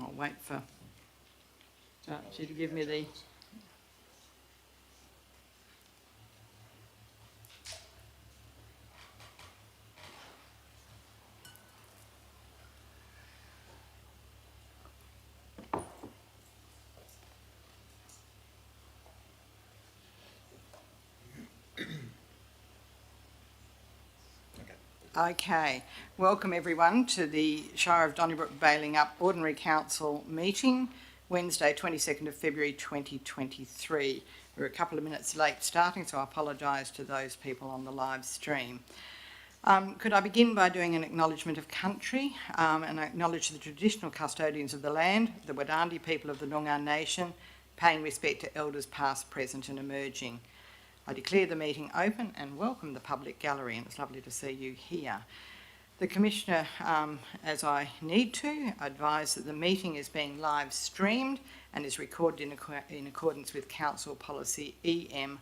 I'll wait for you to give me the... Okay, welcome everyone to the Shire of Donnybrook Baling Up Ordinary Council meeting, Wednesday 22nd of February 2023. We're a couple of minutes late starting, so I apologise to those people on the live stream. Could I begin by doing an acknowledgement of country and I acknowledge the traditional custodians of the land, the Wadandi people of the Noongar Nation, paying respect to elders past, present and emerging. I declare the meeting open and welcome the public gallery, and it's lovely to see you here. The Commissioner, as I need to, advise that the meeting is being live streamed and is recorded in accordance with Council Policy EM/CP2.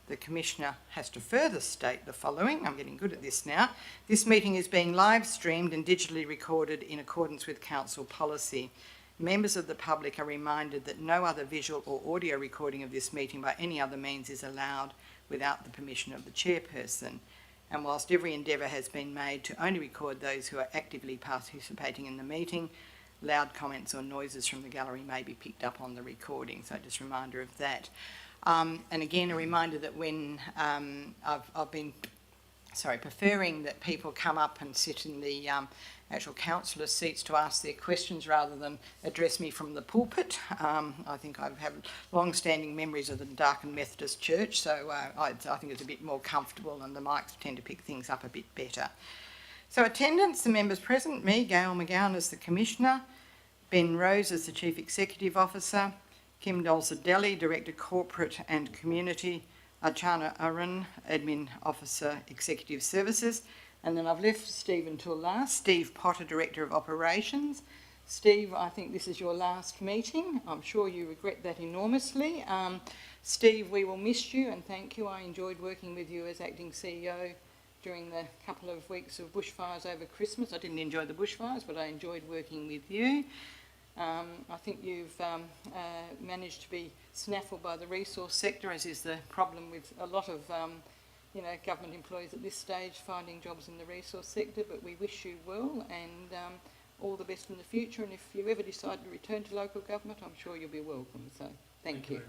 The Commissioner has to further state the following. I'm getting good at this now. This meeting is being live streamed and digitally recorded in accordance with Council Policy. Members of the public are reminded that no other visual or audio recording of this meeting by any other means is allowed without the permission of the chairperson. And whilst every endeavour has been made to only record those who are actively participating in the meeting, loud comments or noises from the gallery may be picked up on the recording. So just a reminder of that. And again, a reminder that when I've been preferring that people come up and sit in the actual councillors' seats to ask their questions rather than address me from the pulpit. I think I've had long-standing memories of the Darken Methodist Church, so I think it's a bit more comfortable and the mics tend to pick things up a bit better. So attendance, the members present, me, Gail McGowan as the Commissioner, Ben Rose as the Chief Executive Officer, Kim Dolce-Delli, Director Corporate and Community, Archana Arun, Admin Officer, Executive Services, and then I've left Steve until last. Steve Potter, Director of Operations. Steve, I think this is your last meeting. I'm sure you regret that enormously. Steve, we will miss you and thank you. I enjoyed working with you as Acting CEO during the couple of weeks of bushfires over Christmas. I didn't enjoy the bushfires, but I enjoyed working with you. I think you've managed to be snaffled by the resource sector, as is the problem with a lot of government employees at this stage finding jobs in the resource sector, but we wish you well and all the best in the future, and if you ever decide to return to local government, I'm sure you'll be welcome, so thank you.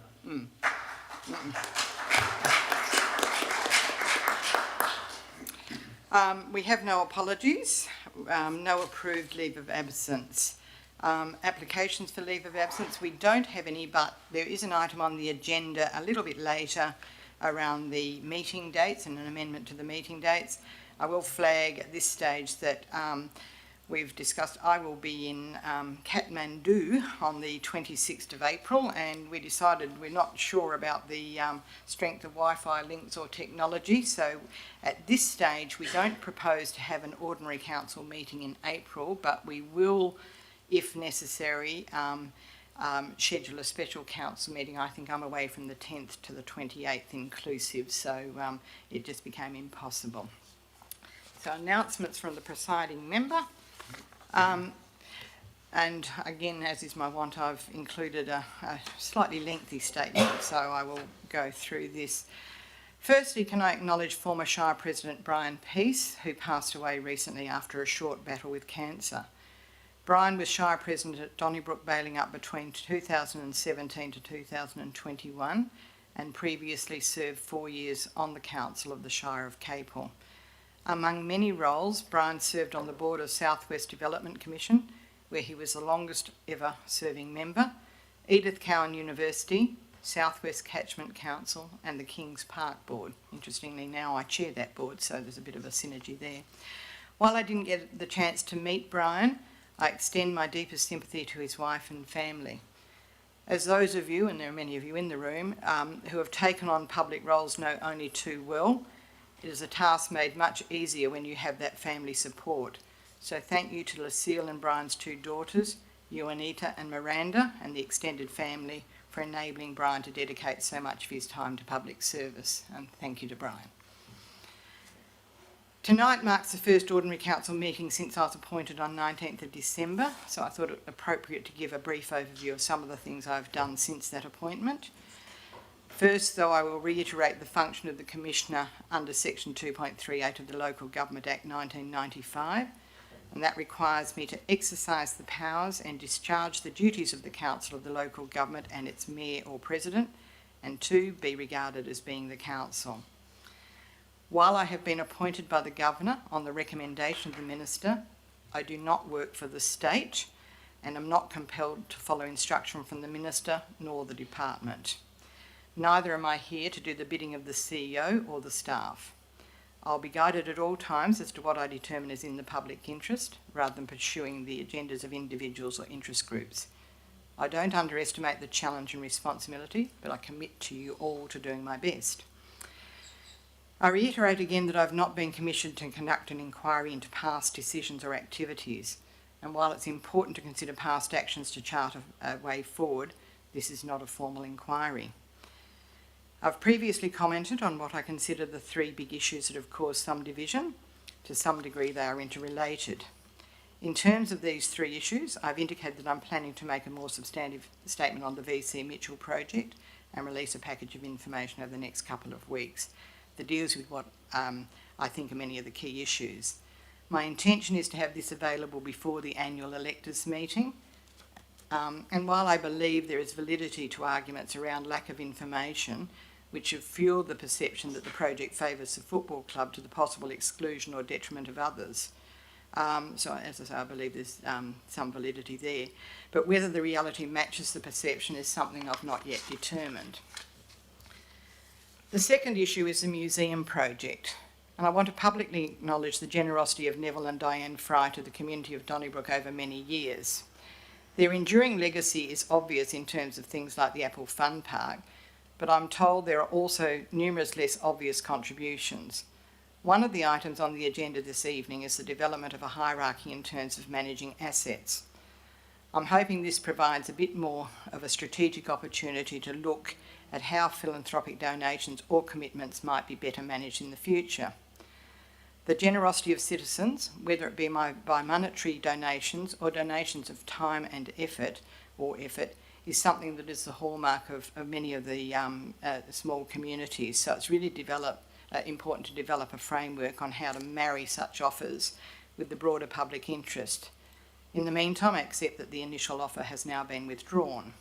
We have no apologies, no approved leave of absence. Applications for leave of absence, we don't have any, but there is an item on the agenda a little bit later around the meeting dates and an amendment to the meeting dates. I will flag at this stage that we've discussed I will be in Kathmandu on the 26th of April, and we decided we're not sure about the strength of Wi-Fi links or technology, so at this stage we don't propose to have an ordinary council meeting in April, but we will, if necessary, schedule a special council meeting. I think I'm away from the 10th to the 28th inclusive, so it just became impossible. So announcements from the presiding member. And again, as is my wont, I've included a slightly lengthy statement, so I will go through this. Firstly, can I acknowledge former Shire President Brian Peace, who passed away recently after a short battle with cancer. Brian was Shire President at Donnybrook Baling Up between 2017 to 2021 and previously served 4 years on the Council of the Shire of Capel. Among many roles, Brian served on the board of South West Development Commission, where he was the longest ever serving member, Edith Cowan University, South West Catchment Council and the Kings Park Board. Interestingly, now I chair that board, so there's a bit of a synergy there. While I didn't get the chance to meet Brian, I extend my deepest sympathy to his wife and family. As those of you, and there are many of you in the room, who have taken on public roles know only too well, it is a task made much easier when you have that family support. So thank you to Lucille and Brian's 2 daughters, Juanita and Miranda, and the extended family for enabling Brian to dedicate so much of his time to public service. And thank you to Brian. Tonight marks the first Ordinary Council meeting since I was appointed on 19th of December, so I thought it appropriate to give a brief overview of some of the things I've done since that appointment. First, though, I will reiterate the function of the Commissioner under Section 2.38 of the Local Government Act 1995, and that requires me to exercise the powers and discharge the duties of the Council of the Local Government and its Mayor or President, and to be regarded as being the Council. While I have been appointed by the Governor on the recommendation of the Minister, I do not work for the state and am not compelled to follow instruction from the Minister nor the Department. Neither am I here to do the bidding of the CEO or the staff. I'll be guided at all times as to what I determine is in the public interest, rather than pursuing the agendas of individuals or interest groups. I don't underestimate the challenge and responsibility, but I commit to you all to doing my best. I reiterate again that I've not been commissioned to conduct an inquiry into past decisions or activities, and while it's important to consider past actions to chart a way forward, this is not a formal inquiry. I've previously commented on what I consider the three big issues that have caused some division. To some degree they are interrelated. In terms of these three issues, I've indicated that I'm planning to make a more substantive statement on the VC Mitchell project and release a package of information over the next couple of weeks that deals with what I think are many of the key issues. My intention is to have this available before the annual electors meeting, and while I believe there is validity to arguments around lack of information which have fuelled the perception that the project favours the football club to the possible exclusion or detriment of others, so as I say, I believe there's some validity there, but whether the reality matches the perception is something I've not yet determined. The second issue is the museum project, and I want to publicly acknowledge the generosity of Neville and Diane Fry to the community of Donnybrook over many years. Their enduring legacy is obvious in terms of things like the Apple Fun Park, but I'm told there are also numerous less obvious contributions. One of the items on the agenda this evening is the development of a hierarchy in terms of managing assets. I'm hoping this provides a bit more of a strategic opportunity to look at how philanthropic donations or commitments might be better managed in the future. The generosity of citizens, whether it be by monetary donations or donations of time and effort, is something that is the hallmark of many of the small communities. So it's really important to develop a framework on how to marry such offers with the broader public interest. In the meantime, I accept that the initial offer has now been withdrawn.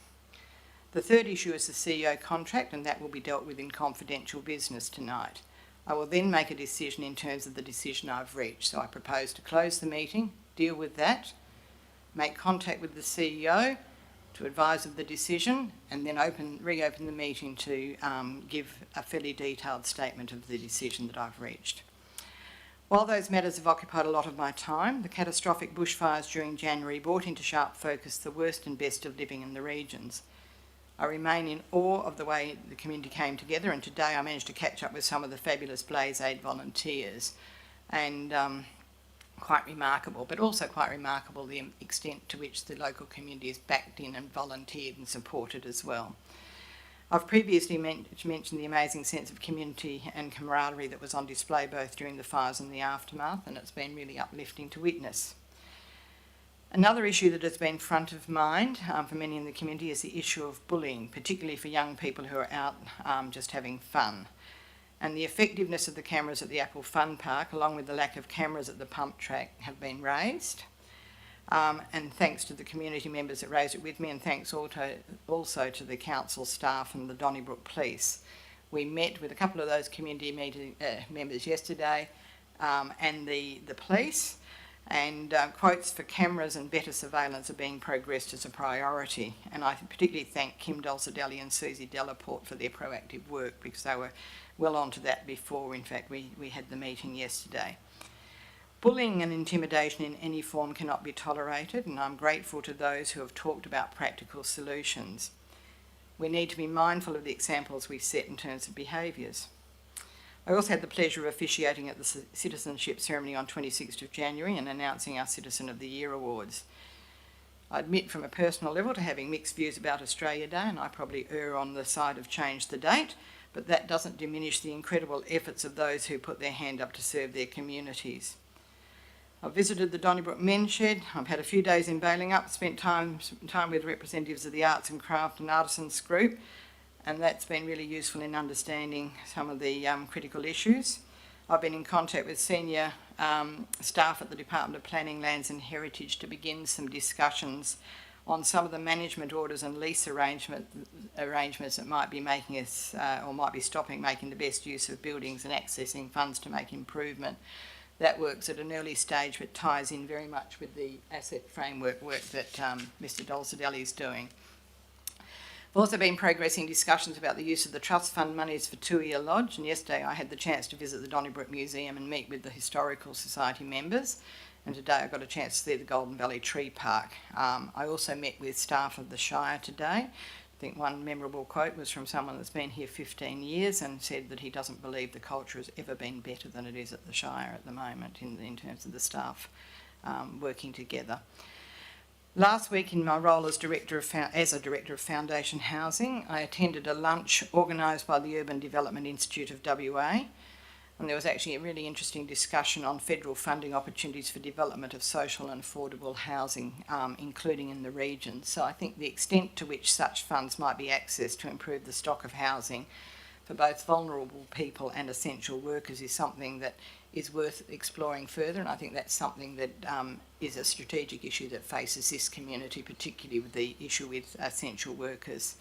The third issue is the CEO contract, and that will be dealt with in confidential business tonight. I will then make a decision in terms of the decision I've reached. So I propose to close the meeting, deal with that, make contact with the CEO to advise of the decision, and then reopen the meeting to give a fairly detailed statement of the decision that I've reached. While those matters have occupied a lot of my time, the catastrophic bushfires during January brought into sharp focus the worst and best of living in the regions. I remain in awe of the way the community came together, and today I managed to catch up with some of the fabulous Blaze Aid volunteers, and quite remarkable, but also quite remarkable the extent to which the local community has backed in and volunteered and supported as well. I've previously mentioned the amazing sense of community and camaraderie that was on display both during the fires and the aftermath, and it's been really uplifting to witness. Another issue that has been front of mind for many in the community is the issue of bullying, particularly for young people who are out just having fun. And the effectiveness of the cameras at the Apple Fun Park, along with the lack of cameras at the pump track, have been raised. And thanks to the community members that raised it with me, and thanks also to the council staff and the Donnybrook Police. We met with a couple of those community members yesterday and the police, and quotes for cameras and better surveillance are being progressed as a priority. And I particularly thank Kim Dolcedelli and Susie Delaporte for their proactive work, because they were well on to that before, in fact, we had the meeting yesterday. Bullying and intimidation in any form cannot be tolerated, and I'm grateful to those who have talked about practical solutions. We need to be mindful of the examples we set in terms of behaviours. I also had the pleasure of officiating at the citizenship ceremony on 26th of January and announcing our Citizen of the Year awards. I admit from a personal level to having mixed views about Australia Day, and I probably err on the side of change the date, but that doesn't diminish the incredible efforts of those who put their hand up to serve their communities. I've visited the Donnybrook Men's Shed. I've had a few days in Bailing Up, spent time with representatives of the Arts and Craft and Artisans group, and that's been really useful in understanding some of the critical issues. I've been in contact with senior staff at the Department of Planning, Lands and Heritage to begin some discussions on some of the management orders and lease arrangements that might be making us or might be stopping making the best use of buildings and accessing funds to make improvement. That work's at an early stage, but ties in very much with the asset framework work that Mr Dolcedelli is doing. I've also been progressing discussions about the use of the trust fund monies for Tuia Lodge, and yesterday I had the chance to visit the Donnybrook Museum and meet with the Historical Society members, and today I got a chance to see the Golden Valley Tree Park. I also met with staff of the Shire today. I think one memorable quote was from someone that's been here 15 years and said that he doesn't believe the culture has ever been better than it is at the Shire at the moment in terms of the staff working together. Last week, in my role as a Director of Foundation Housing, I attended a lunch organised by the Urban Development Institute of WA, and there was actually a really interesting discussion on federal funding opportunities for development of social and affordable housing, including in the region. So I think the extent to which such funds might be accessed to improve the stock of housing for both vulnerable people and essential workers is something that is worth exploring further, and I think that's something that is a strategic issue that faces this community, particularly with the issue with essential workers.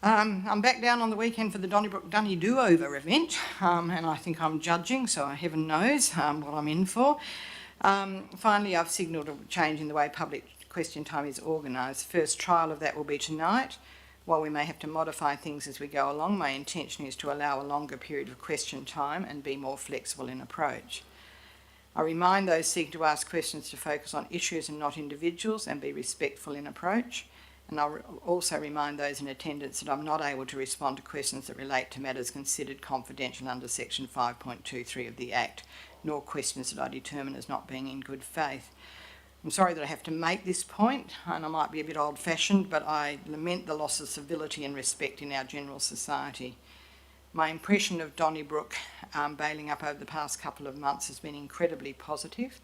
I'm back down on the weekend for the Donnybrook Dunny Do-Over event, and I think I'm judging, so heaven knows what I'm in for. Finally, I've signalled a change in the way public question time is organised. First trial of that will be tonight. While we may have to modify things as we go along, my intention is to allow a longer period of question time and be more flexible in approach. I remind those seeking to ask questions to focus on issues and not individuals and be respectful in approach. And I'll also remind those in attendance that I'm not able to respond to questions that relate to matters considered confidential under section 5.23 of the Act, nor questions that I determine as not being in good faith. I'm sorry that I have to make this point, and I might be a bit old-fashioned, but I lament the loss of civility and respect in our general society. My impression of Donnybrook Bailing Up over the past couple of months has been incredibly positive.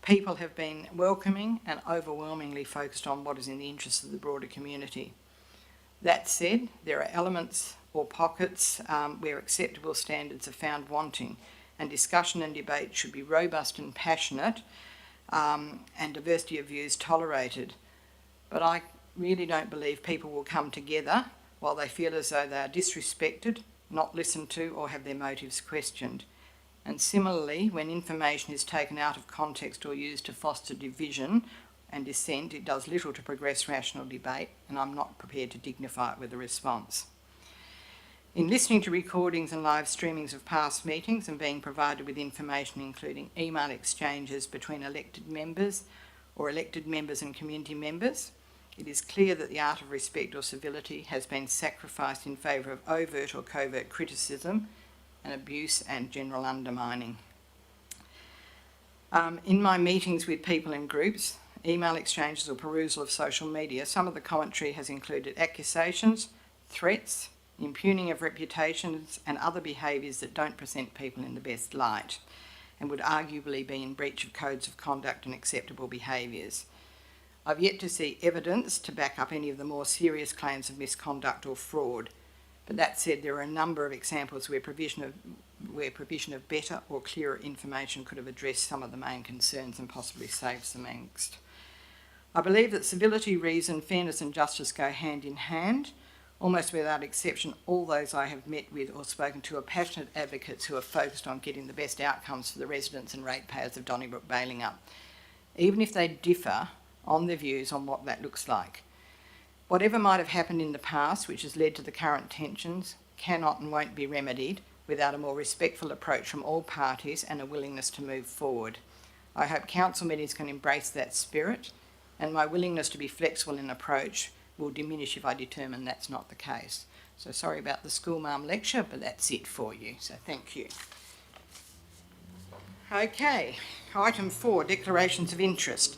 People have been welcoming and overwhelmingly focused on what is in the interests of the broader community. That said, there are elements or pockets where acceptable standards are found wanting, and discussion and debate should be robust and passionate, and diversity of views tolerated. But I really don't believe people will come together while they feel as though they are disrespected, not listened to, or have their motives questioned. And similarly, when information is taken out of context or used to foster division and dissent, it does little to progress rational debate, and I'm not prepared to dignify it with a response. In listening to recordings and live streamings of past meetings and being provided with information including email exchanges between elected members or elected members and community members, it is clear that the art of respect or civility has been sacrificed in favour of overt or covert criticism and abuse and general undermining. In my meetings with people in groups, email exchanges or perusal of social media, some of the commentary has included accusations, threats, impugning of reputations and other behaviours that don't present people in the best light and would arguably be in breach of codes of conduct and acceptable behaviours. I've yet to see evidence to back up any of the more serious claims of misconduct or fraud, but that said, there are a number of examples where provision of better or clearer information could have addressed some of the main concerns and possibly saved some angst. I believe that civility, reason, fairness and justice go hand in hand. Almost without exception, all those I have met with or spoken to are passionate advocates who are focused on getting the best outcomes for the residents and ratepayers of Donnybrook Bailing Up, even if they differ on their views on what that looks like. Whatever might have happened in the past, which has led to the current tensions, cannot and won't be remedied without a more respectful approach from all parties and a willingness to move forward. I hope council meetings can embrace that spirit, and my willingness to be flexible in approach will diminish if I determine that's not the case. So sorry about the school marm lecture, but that's it for you, so thank you. Okay, item 4, declarations of interest.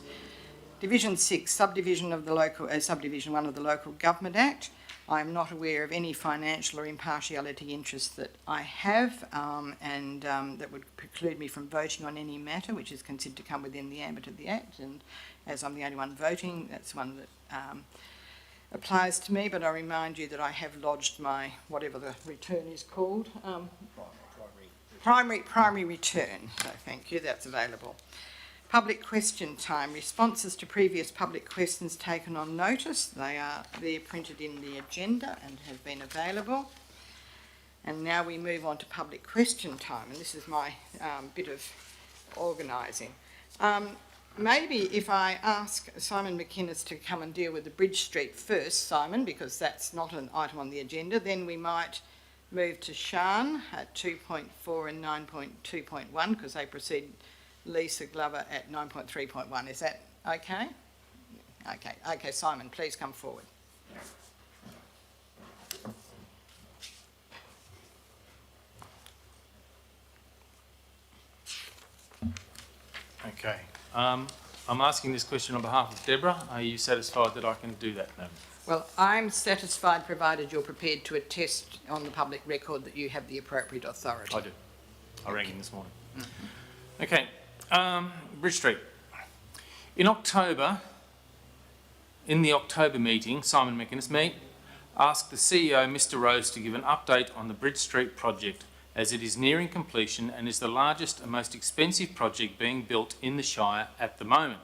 Division 6, subdivision 1 of the Local Government Act. I am not aware of any financial or impartiality interests that I have, and that would preclude me from voting on any matter which is considered to come within the ambit of the Act. And as I'm the only one voting, that's one that applies to me. But I remind you that I have lodged my, whatever the return is called, primary return. So thank you, that's available. Public question time. Responses to previous public questions taken on notice. They're printed in the agenda and have been available. And now we move on to public question time, and this is my bit of organising. Maybe if I ask Simon McInnes to come and deal with the Bridge Street first, Simon, because that's not an item on the agenda, then we might move to Sian at 2.4 and 9.2.1, because they precede Lisa Glover at 9.3.1. Is that okay? Okay, Simon, please come forward. Okay. I'm asking this question on behalf of Deborah. Are you satisfied that I can do that, Madam? Well, I'm satisfied provided you're prepared to attest on the public record that you have the appropriate authority. I do. I rang him this morning. Mm-hmm. Okay. Bridge Street. In the October meeting, Simon McInnes asked the CEO, Mr. Rose, to give an update on the Bridge Street project, as it is nearing completion and is the largest and most expensive project being built in the Shire at the moment.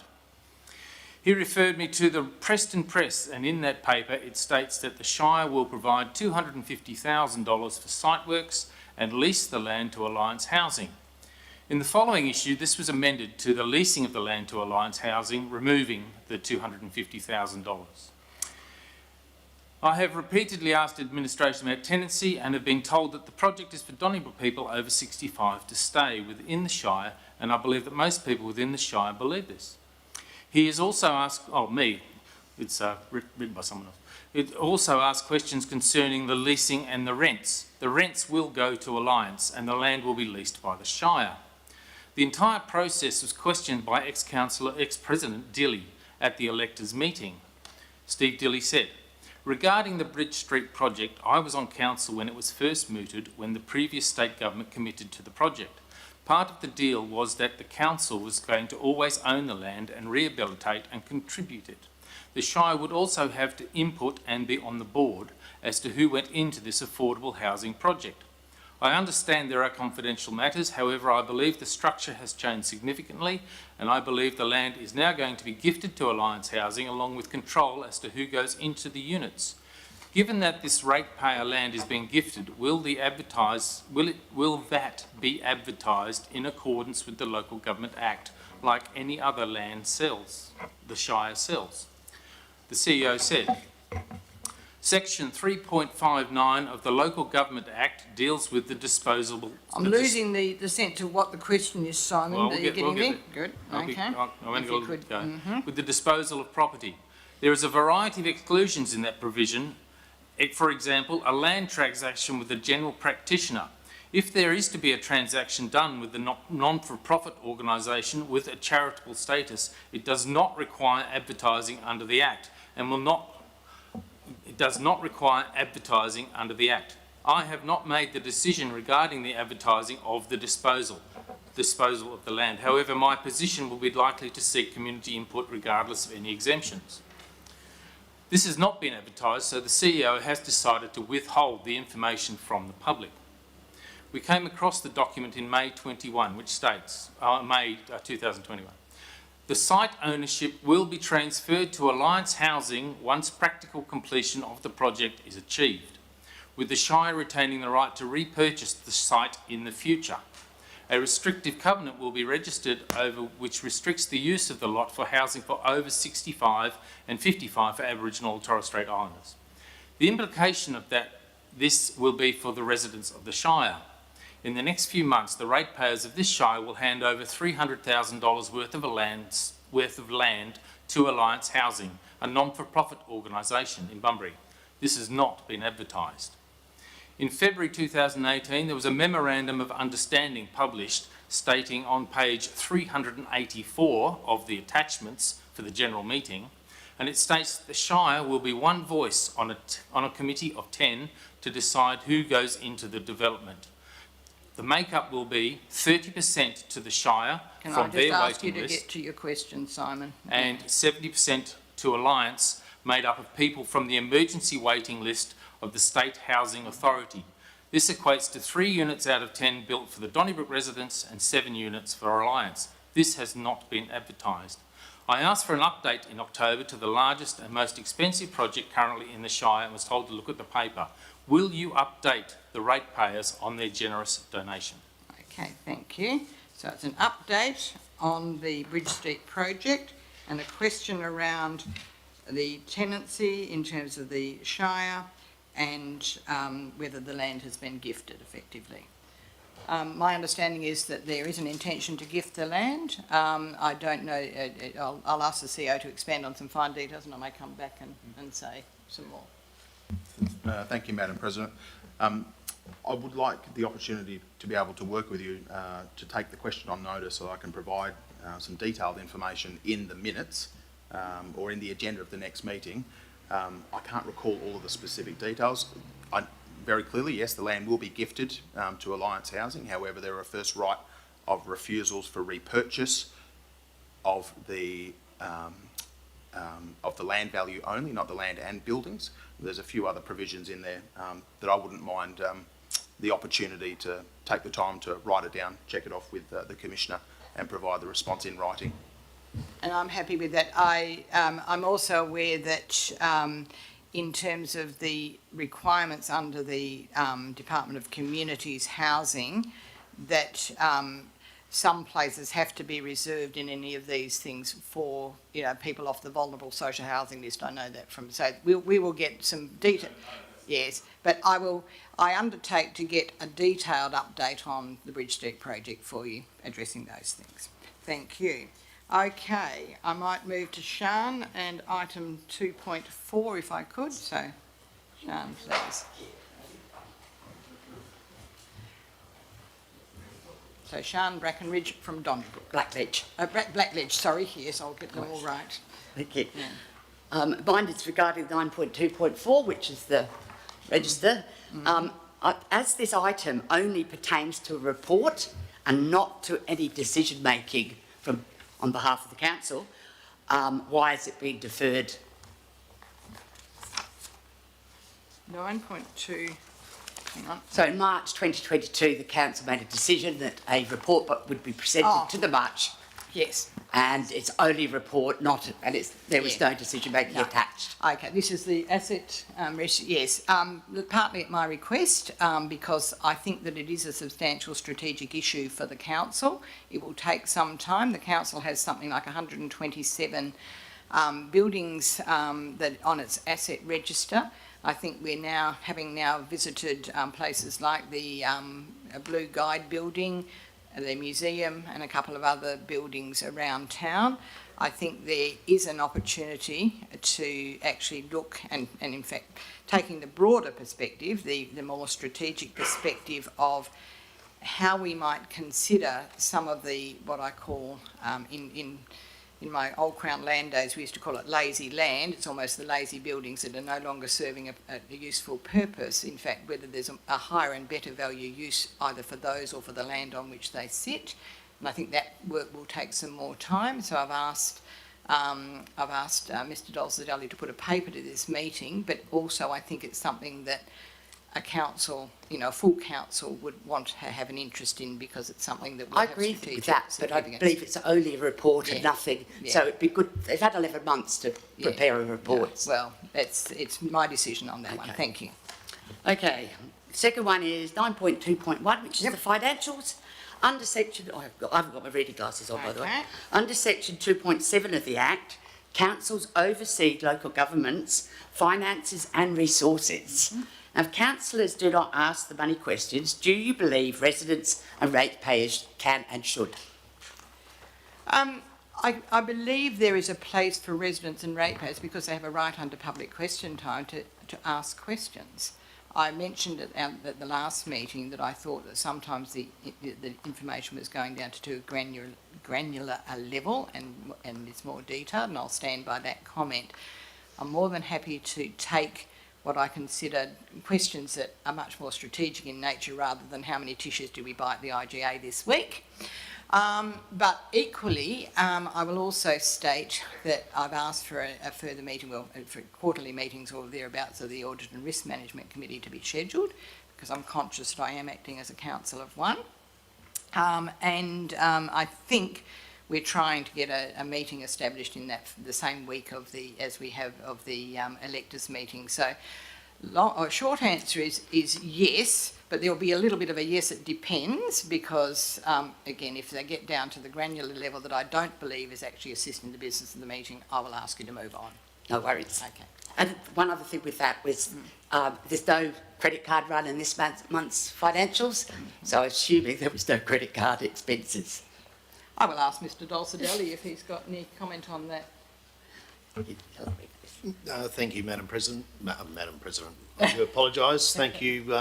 He referred me to the Preston Press, and in that paper it states that the Shire will provide $250,000 for site works and lease the land to Alliance Housing. In the following issue, this was amended to the leasing of the land to Alliance Housing, removing the $250,000. I have repeatedly asked administration about tenancy and have been told that the project is for Donnybrook people over 65 to stay within the Shire, and I believe that most people within the Shire believe this. He has also asked, it's written by someone else. It also asked questions concerning the leasing and the rents. The rents will go to Alliance and the land will be leased by the Shire. The entire process was questioned by ex-President Dilley at the electors' meeting. Steve Dilley said, regarding the Bridge Street project, I was on council when it was first mooted when the previous state government committed to the project. Part of the deal was that the council was going to always own the land and rehabilitate and contribute it. The Shire would also have to input and be on the board as to who went into this affordable housing project. I understand there are confidential matters, however I believe the structure has changed significantly and I believe the land is now going to be gifted to Alliance Housing along with control as to who goes into the units. Given that this ratepayer land is being gifted, will that be advertised in accordance with the Local Government Act like any other land sells, the Shire sells? The CEO said, Section 3.59 of the Local Government Act deals with the disposal... I'm losing the scent to what the question is, Simon. Well, Are you getting me? Good, okay. With the disposal of property. There is a variety of exclusions in that provision. For example, a land transaction with a general practitioner. If there is to be a transaction done with the non-for-profit organisation with a charitable status, it does not require advertising under the Act and it does not require advertising under the Act. I have not made the decision regarding the advertising of the disposal of the land. However, my position will be likely to seek community input regardless of any exemptions. This has not been advertised, so the CEO has decided to withhold the information from the public. We came across the document in May 21, which states, May 2021. The site ownership will be transferred to Alliance Housing once practical completion of the project is achieved, with the Shire retaining the right to repurchase the site in the future. A restrictive covenant will be registered over which restricts the use of the lot for housing for over 65 and 55 for Aboriginal and Torres Strait Islanders. The implication of this will be for the residents of the Shire. In the next few months, the ratepayers of this Shire will hand over $300,000 worth of land to Alliance Housing, a non-for-profit organisation in Bunbury. This has not been advertised. In February 2018, there was a Memorandum of Understanding published stating on page 384 of the attachments for the general meeting, and it states that the Shire will be one voice on a committee of 10 to decide who goes into the development. The makeup will be 30% to the Shire from their waiting list. Can I just ask you to get to your question, Simon? And 70% to Alliance, made up of people from the emergency waiting list of the State Housing Authority. This equates to 3 units out of 10 built for the Donnybrook residents and 7 units for Alliance. This has not been advertised. I asked for an update in October to the largest and most expensive project currently in the Shire and was told to look at the paper. Will you update the ratepayers on their generous donation? Okay, thank you. So it's an update on the Bridge Street project and a question around the tenancy in terms of the Shire and whether the land has been gifted effectively. My understanding is that there is an intention to gift the land. I don't know, I'll ask the CEO to expand on some fine details and I may come back and say some more. Thank you, Madam President. I would like the opportunity to be able to work with you to take the question on notice so I can provide some detailed information in the minutes or in the agenda of the next meeting. I can't recall all of the specific details. Very clearly, yes, the land will be gifted to Alliance Housing. However, there are first right of refusals for repurchase of the land value only, not the land and buildings. There's a few other provisions in there that I wouldn't mind the opportunity to take the time to write it down, check it off with the Commissioner and provide the response in writing. And I'm happy with that. I'm also aware that in terms of the requirements under the Department of Communities Housing, that some places have to be reserved in any of these things for, people off the vulnerable social housing list. I know that from, so we will get some detail. Yes, but I undertake to get a detailed update on the Bridge Street project for you, addressing those things. Thank you. Okay, I might move to Sian and item 2.4 if I could. So, Sian, please. So, Sian Brackenridge from Donnybrook. Blackledge. Blackledge, sorry, yes, I'll get them all right. Thank you. Yeah. Mine is regarding 9.2.4, which is the register. As this item only pertains to a report and not to any decision making on behalf of the council, why is it being deferred? 9.2, hang on. So in March 2022, the council made a decision that a report would be presented to the March. Yes. And it's only a report, there was no decision making attached. Okay, this is the asset, yes, partly at my request, because I think that it is a substantial strategic issue for the council. It will take some time. The council has something like 127 buildings that on its asset register. I think we're now, having visited places like the Blue Guide building, the museum and a couple of other buildings around town, I think there is an opportunity to actually look and in fact taking the broader perspective, the more strategic perspective of how we might consider some of the, what I call in my old Crown land days, we used to call it lazy land. It's almost the lazy buildings that are no longer serving a useful purpose. In fact, whether there's a higher and better value use either for those or for the land on which they sit. And I think that work will take some more time. So I've asked Mr. Dolzadeli to put a paper to this meeting, but also I think it's something that a council, a full council would want to have an interest in because it's something that will I have agree strategic with that, but I believe it's only a report and nothing. Yeah. So it'd be good. They've had 11 months to prepare a report. Yeah. Well, it's my decision on that one. Thank you. Okay. Second one is 9.2.1, which is the financials. Under section, I haven't got my reading glasses on, by the way. Under section 2.7 of the Act, councils oversee local governments' finances and resources. Now, if councillors do not ask the money questions, do you believe residents and ratepayers can and should? I believe there is a place for residents and ratepayers because they have a right under public question time to ask questions. I mentioned at the last meeting that I thought that sometimes the information was going down to too granular a level and it's more detailed, and I'll stand by that comment. I'm more than happy to take what I consider questions that are much more strategic in nature rather than how many tissues do we buy at the IGA this week. But equally, I will also state that I've asked for a further meeting, well, for quarterly meetings or thereabouts of the Audit and Risk Management Committee to be scheduled, because I'm conscious that I am acting as a council of one. I think we're trying to get a meeting established in the same week as we have of the electors meeting. So short answer is yes, but there'll be a little bit of a yes, it depends, because again, if they get down to the granular level that I don't believe is actually assisting the business of the meeting, I will ask you to move on. No worries. Okay. And one other thing with that was there's no credit card run in this month's financials, so assuming there was no credit card expenses. I will ask Mr Dolcedelli if he's got any comment on that. Thank you, Madam President. Madam President, I do apologise. Thank you,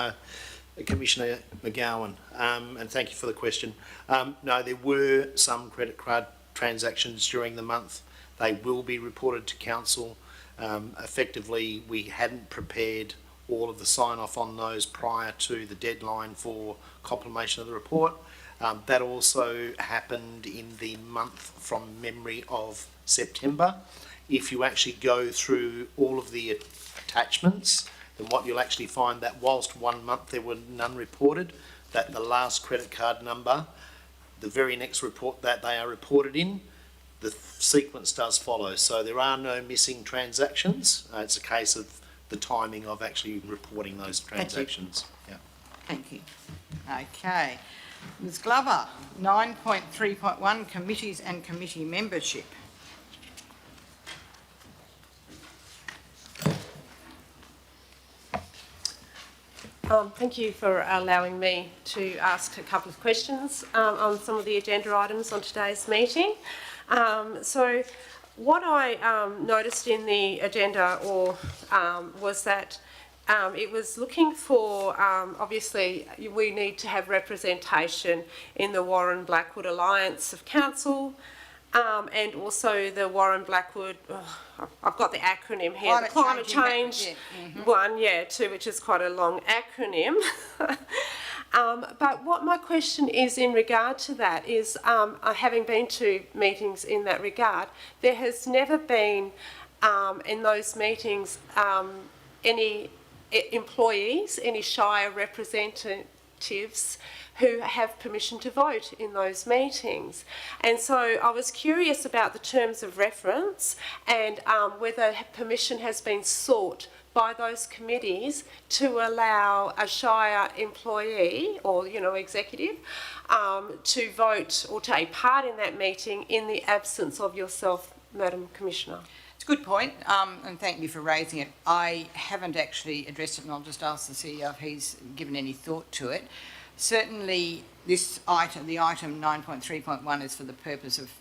Commissioner McGowan, and thank you for the question. No, there were some credit card transactions during the month. They will be reported to Council. Effectively, we hadn't prepared all of the sign-off on those prior to the deadline for completion of the report. That also happened in the month from memory of September. If you actually go through all of the attachments, then what you'll actually find that whilst 1 month there were none reported, that the last credit card number, the very next report that they are reported in, the sequence does follow. So there are no missing transactions. It's a case of the timing of actually reporting those transactions. Yeah. Thank you. Okay. Ms Glover, 9.3.1, committees and committee membership. Thank you for allowing me to ask a couple of questions on some of the agenda items on today's meeting. So what I noticed in the agenda was that it was looking for, obviously, we need to have representation in the Warren Blackwood Alliance of Council, and also the Warren Blackwood, I've got the acronym here, the Climate Change one, too, which is quite a long acronym. But what my question is in regard to that is, having been to meetings in that regard, there has never been in those meetings any employees, any Shire representatives who have permission to vote in those meetings. And so I was curious about the terms of reference and whether permission has been sought by those committees to allow a Shire employee or, executive to vote or take part in that meeting in the absence of yourself, Madam Commissioner. It's a good point, and thank you for raising it. I haven't actually addressed it, and I'll just ask the CEO if he's given any thought to it. Certainly, this item, the item 9.3.1, is for the purpose of,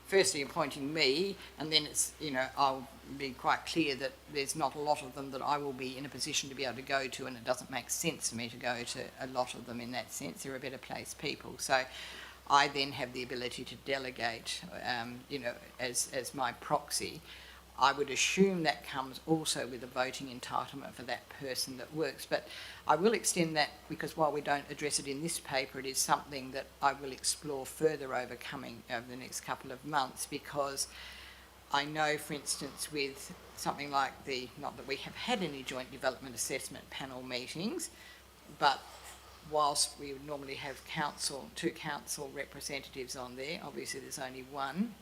firstly, appointing me, and then it's, I'll be quite clear that there's not a lot of them that I will be in a position to be able to go to, and it doesn't make sense for me to go to a lot of them in that sense. They're a better placed people. So I then have the ability to delegate, as my proxy. I would assume that comes also with a voting entitlement for that person that works. But I will extend that, because while we don't address it in this paper, it is something that I will explore further over the next couple of months, because I know, for instance, with something like not that we have had any joint development assessment panel meetings, but whilst we would normally have two council representatives on there, obviously there's only one.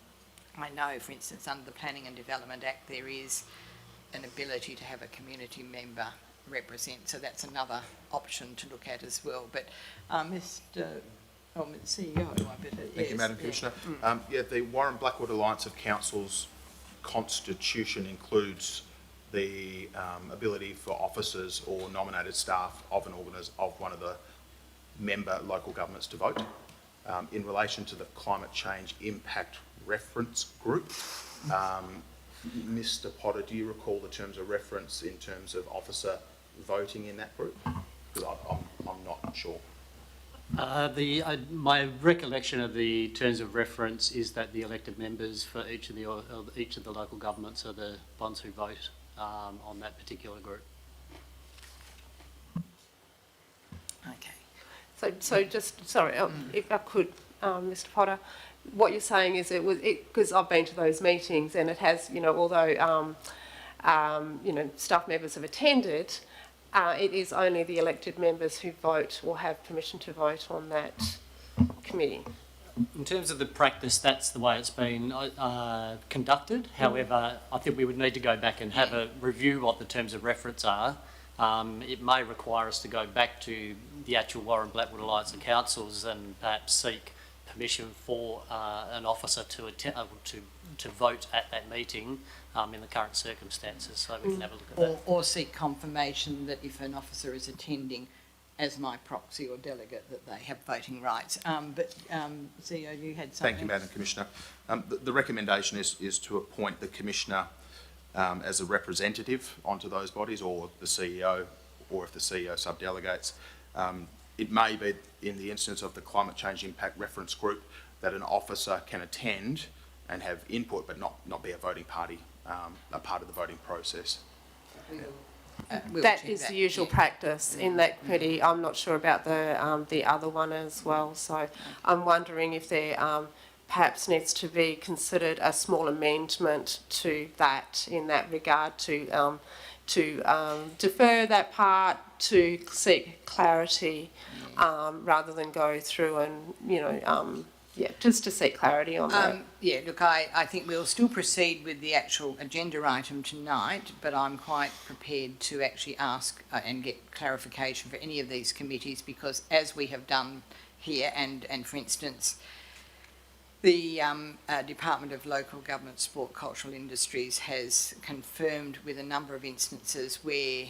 I know, for instance, under the Planning and Development Act, there is an ability to have a community member represent, so that's another option to look at as well. But CEO, Thank you, Madam Commissioner. The Warren Blackwood Alliance of Councils constitution includes the ability for officers or nominated staff of one of the member local governments to vote. In relation to the climate change impact reference group, Mr. Potter, do you recall the terms of reference in terms of officer voting in that group? Because I'm not sure. My recollection of the terms of reference is that the elected members for each of the local governments are the ones who vote on that particular group. Okay. So just, sorry, if I could, Mr Potter, what you're saying is because I've been to those meetings and it has, although, staff members have attended, it is only the elected members who vote or have permission to vote on that committee. In terms of the practice, that's the way it's been conducted. However, I think we would need to go back and have a review what the terms of reference are. It may require us to go back to the actual Warren Blackwood Alliance of Councils and perhaps seek permission for an officer to vote at that meeting in the current circumstances, so we can have a look at that. Or seek confirmation that if an officer is attending as my proxy or delegate, that they have voting rights. But CEO, you had something. Thank you, Madam Commissioner. The recommendation is to appoint the Commissioner as a representative onto those bodies, or the CEO, or if the CEO subdelegates. It may be, in the instance of the Climate Change Impact Reference Group, that an officer can attend and have input, but not be a voting party, a part of the voting process. We'll That check is that, the usual practice in that committee. I'm not sure about the other one as well, so I'm wondering if there perhaps needs to be considered a small amendment to that in that regard to defer that part to seek clarity rather than go through and, just to seek clarity on that. Yeah, look, I think we'll still proceed with the actual agenda item tonight, but I'm quite prepared to actually ask and get clarification for any of these committees, because as we have done here, and for instance, the Department of Local Government, Sport, Cultural Industries has confirmed with a number of instances where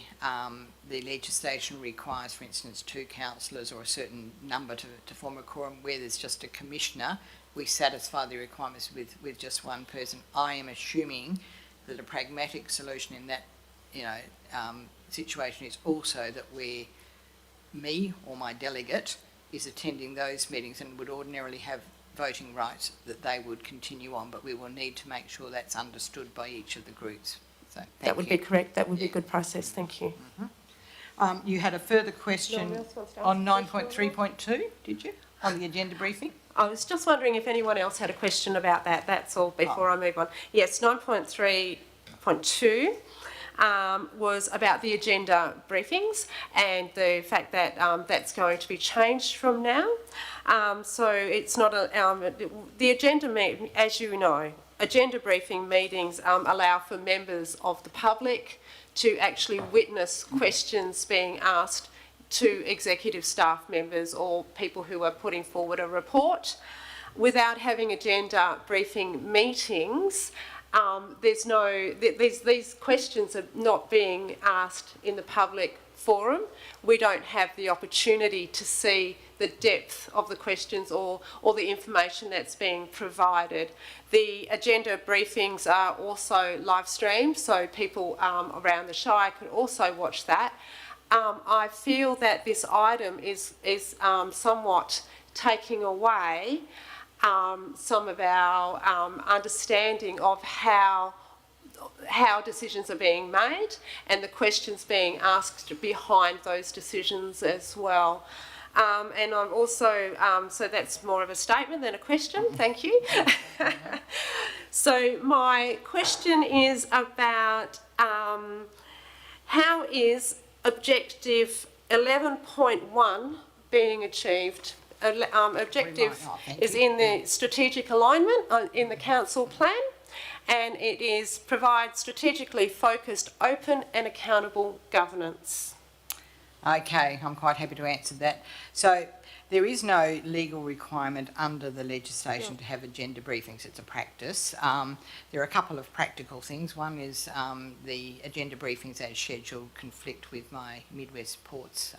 the legislation requires, for instance, 2 councillors or a certain number to form a quorum, where there's just a commissioner, we satisfy the requirements with just one person. I am assuming that a pragmatic solution in that, situation is also that where me or my delegate is attending those meetings and would ordinarily have voting rights, that they would continue on, but we will need to make sure that's understood by each of the groups. So That would be correct. That would be a good process. Thank you. you had a further question No one else wants to on ask a question 9.3.2, did you? On the agenda briefing? I was just wondering if anyone else had a question about that. That's all before I move on. Yes, 9.3.2 was about the agenda briefings and the fact that that's going to be changed from now. So it's not the agenda, as you know, agenda briefing meetings allow for members of the public to actually witness questions being asked to executive staff members or people who are putting forward a report. Without having agenda briefing meetings, these questions are not being asked in the public forum. We don't have the opportunity to see the depth of the questions or the information that's being provided. The agenda briefings are also live streamed, so people around the Shire can also watch that. I feel that this item is somewhat taking away some of our understanding of how decisions are being made and the questions being asked behind those decisions as well. And I'm also, so that's more of a statement than a question, thank you. So my question is about how is objective 11.1 being achieved? Objective is in the strategic alignment in the council plan, and it is provide strategically focused, open and accountable governance. Okay, I'm quite happy to answer that. So there is no legal requirement under the legislation to have agenda briefings. It's a practice. There are a couple of practical things. One is the agenda briefings as scheduled conflict with my Midwest Ports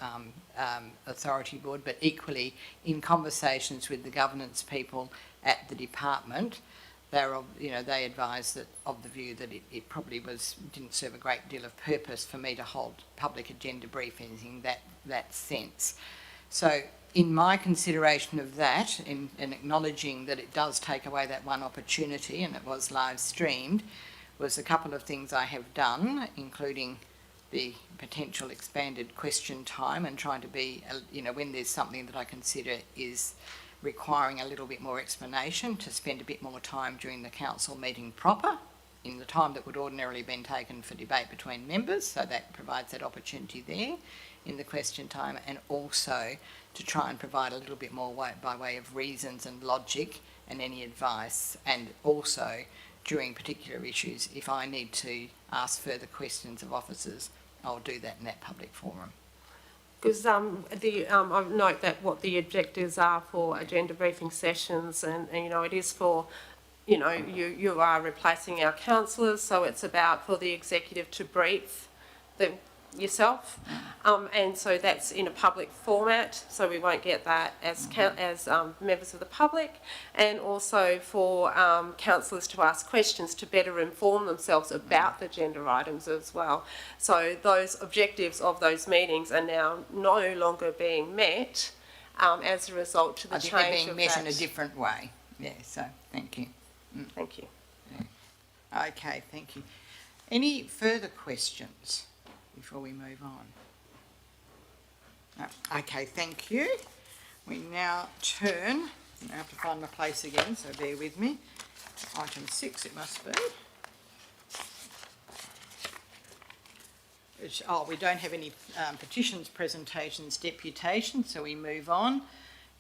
Authority Board, but equally in conversations with the governance people at the department, they advised that of the view that it probably didn't serve a great deal of purpose for me to hold public agenda briefings in that sense. So in my consideration of that, in acknowledging that it does take away that one opportunity, and it was live streamed, was a couple of things I have done, including the potential expanded question time and trying to be, when there's something that I consider is requiring a little bit more explanation, to spend a bit more time during the council meeting proper, in the time that would ordinarily have been taken for debate between members, so that provides that opportunity there in the question time, and also to try and provide a little bit more by way of reasons and logic and any advice, and also during particular issues, if I need to ask further questions of officers, I'll do that in that public forum. Because I note that what the objectives are for agenda briefing sessions, and it is for, you are replacing our councillors, so it's about for the executive to brief yourself, and so that's in a public format, so we won't get that as members of the public, and also for councillors to ask questions to better inform themselves about the agenda items as well. So those objectives of those meetings are now no longer being met as a result to the change of that. I think they're being met in a different way. Yeah, so thank you. Thank you. Yeah. Okay, thank you. Any further questions before we move on? No. Okay, thank you. We now turn, I have to find my place again, so bear with me. Item 6 it must be. We don't have any petitions, presentations, deputations, so we move on.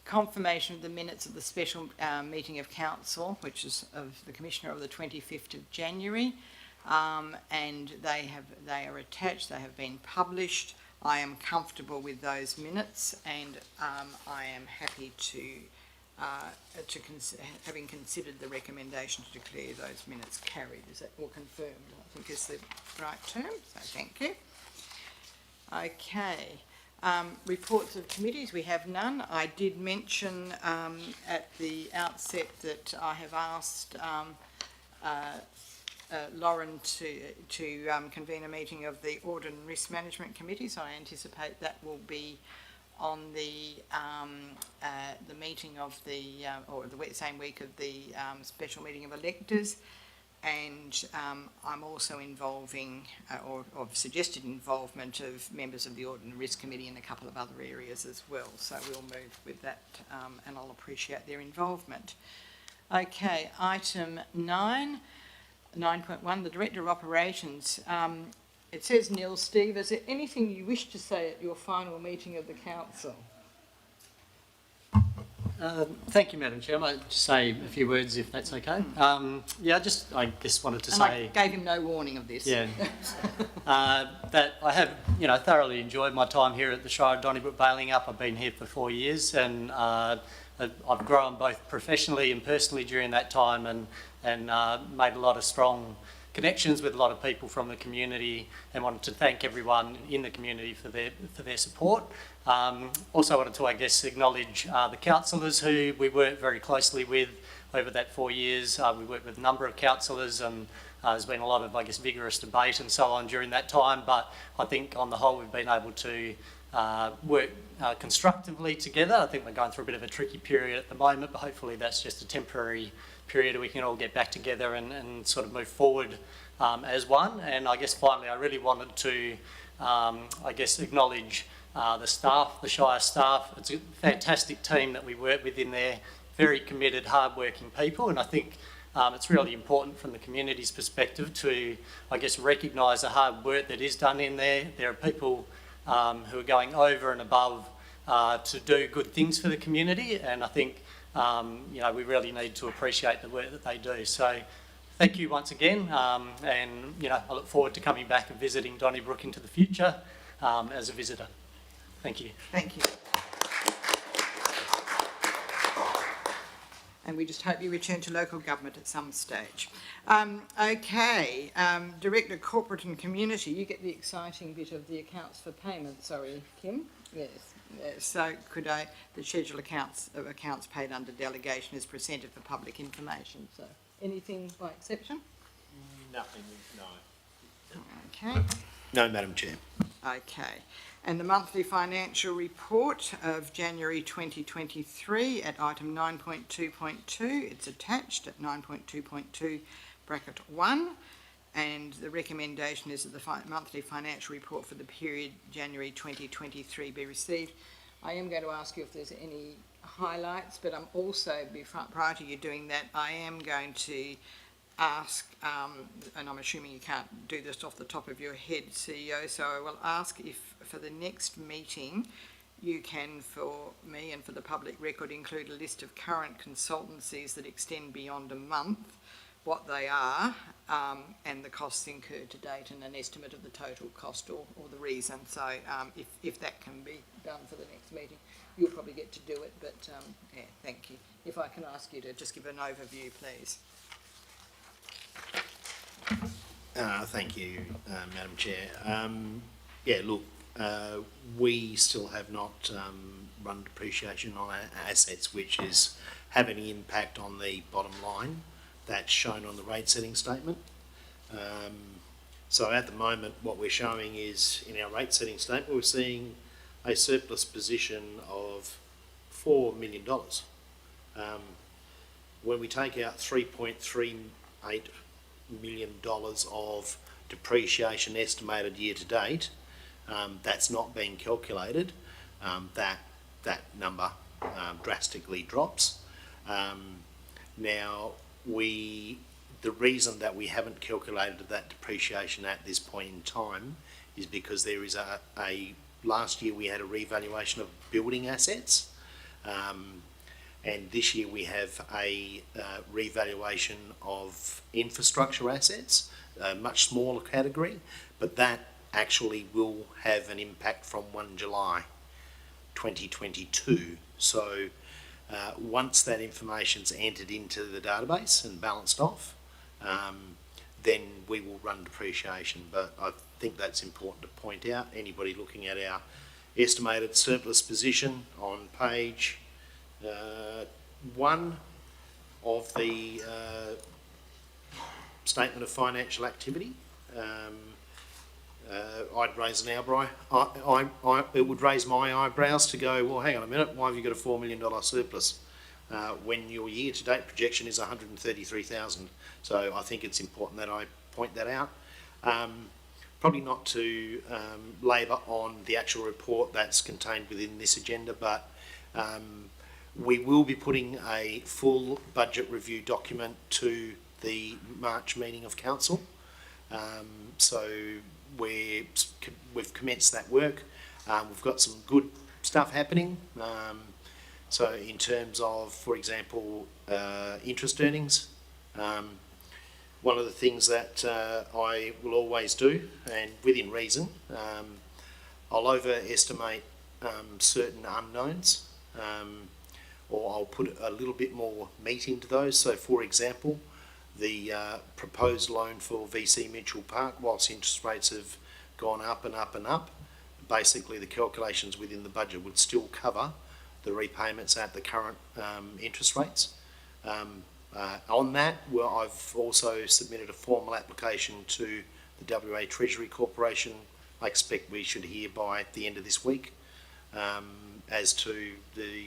Confirmation of the minutes of the special meeting of council, which is of the Commissioner of the 25th of January. And they are attached, they have been published. I am comfortable with those minutes, and I am happy having considered the recommendation to declare those minutes carried. Is that all confirmed? I think is the right term, so thank you. Okay. Reports of committees, we have none. I did mention at the outset that I have asked Lauren to convene a meeting of the Audit and Risk Management Committee, so I anticipate that will be on the meeting of or the same week of the special meeting of electors. And I'm also involving, or suggested involvement of members of the Audit and Risk Committee in a couple of other areas as well. So we'll move with that, and I'll appreciate their involvement. Okay, item 9.1, the Director of Operations. It says, Neil, Steve, is there anything you wish to say at your final meeting of the Council? Thank you, Madam Chair. I might just say a few words if that's okay. I guess wanted to say... I gave him no warning of this. Yeah. That I have, thoroughly enjoyed my time here at the Shire of Donnybrook Baling Up. I've been here for 4 years, and I've grown both professionally and personally during that time, and made a lot of strong connections with a lot of people from the community, and wanted to thank everyone in the community for their support. Also wanted to, I guess, acknowledge the councillors who we worked very closely with over that 4 years. We worked with a number of councillors, and there's been a lot of, I guess, vigorous debate and so on during that time, but I think on the whole we've been able to work constructively together. I think we're going through a bit of a tricky period at the moment, but hopefully that's just a temporary period and we can all get back together and sort of move forward as one. And I guess finally I really wanted to acknowledge the staff, the Shire staff. It's a fantastic team that we work with in there, very committed, hard-working people, and I think it's really important from the community's perspective to, I guess, recognise the hard work that is done in there. There are people who are going over and above to do good things for the community, and I think we really need to appreciate the work that they do. So thank you once again, and I look forward to coming back and visiting Donnybrook into the future as a visitor. Thank you. Thank you. And we just hope you return to local government at some stage. Okay, Director Corporate and Community, you get the exciting bit of the accounts for payment. Sorry, Kim? Yes. So could the schedule of accounts paid under delegation is presented for public information. So anything by exception? Nothing, no. Okay. No, Madam Chair. Okay. And the monthly financial report of January 2023 at item 9.2.2, it's attached at 9.2.2 bracket 1. And the recommendation is that the monthly financial report for the period January 2023 be received. I am going to ask you if there's any highlights, but I'm also, prior to you doing that, I am going to ask, and I'm assuming you can't do this off the top of your head, CEO, so I will ask if for the next meeting you can, for me and for the public record, include a list of current consultancies that extend beyond a month, what they are, and the costs incurred to date, and an estimate of the total cost or the reason. So if that can be done for the next meeting, you'll probably get to do it, but yeah, thank you. If I can ask you to just give an overview, please. Thank you, Madam Chair. Yeah, look, we still have not run depreciation on our assets, which is having an impact on the bottom line that's shown on the rate setting statement. So at the moment, what we're showing is in our rate setting statement, we're seeing a surplus position of $4 million. When we take out $3.38 million of depreciation estimated year to date, that's not being calculated. That number drastically drops. Now, the reason that we haven't calculated that depreciation at this point in time is because there is last year we had a revaluation of building assets, and this year we have a revaluation of infrastructure assets, a much smaller category, but that actually will have an impact from 1 July 2022. So once that information's entered into the database and balanced off, then we will run depreciation. But I think that's important to point out. Anybody looking at our estimated surplus position on page 1 of the statement of financial activity, I'd raise an eyebrow. It would raise my eyebrows to go, well, hang on a minute, why have you got a $4 million surplus when your year-to-date projection is $133,000? So I think it's important that I point that out. Probably not to labour on the actual report that's contained within this agenda, but we will be putting a full budget review document to the March meeting of Council. So we've commenced that work. We've got some good stuff happening. So in terms of, for example, interest earnings, one of the things that I will always do, and within reason, I'll overestimate certain unknowns, or I'll put a little bit more meat into those. So, for example, the proposed loan for VC Mitchell Park, whilst interest rates have gone up and up and up, basically the calculations within the budget would still cover the repayments at the current interest rates. On that, well, I've also submitted a formal application to the WA Treasury Corporation. I expect we should hear by the end of this week as to the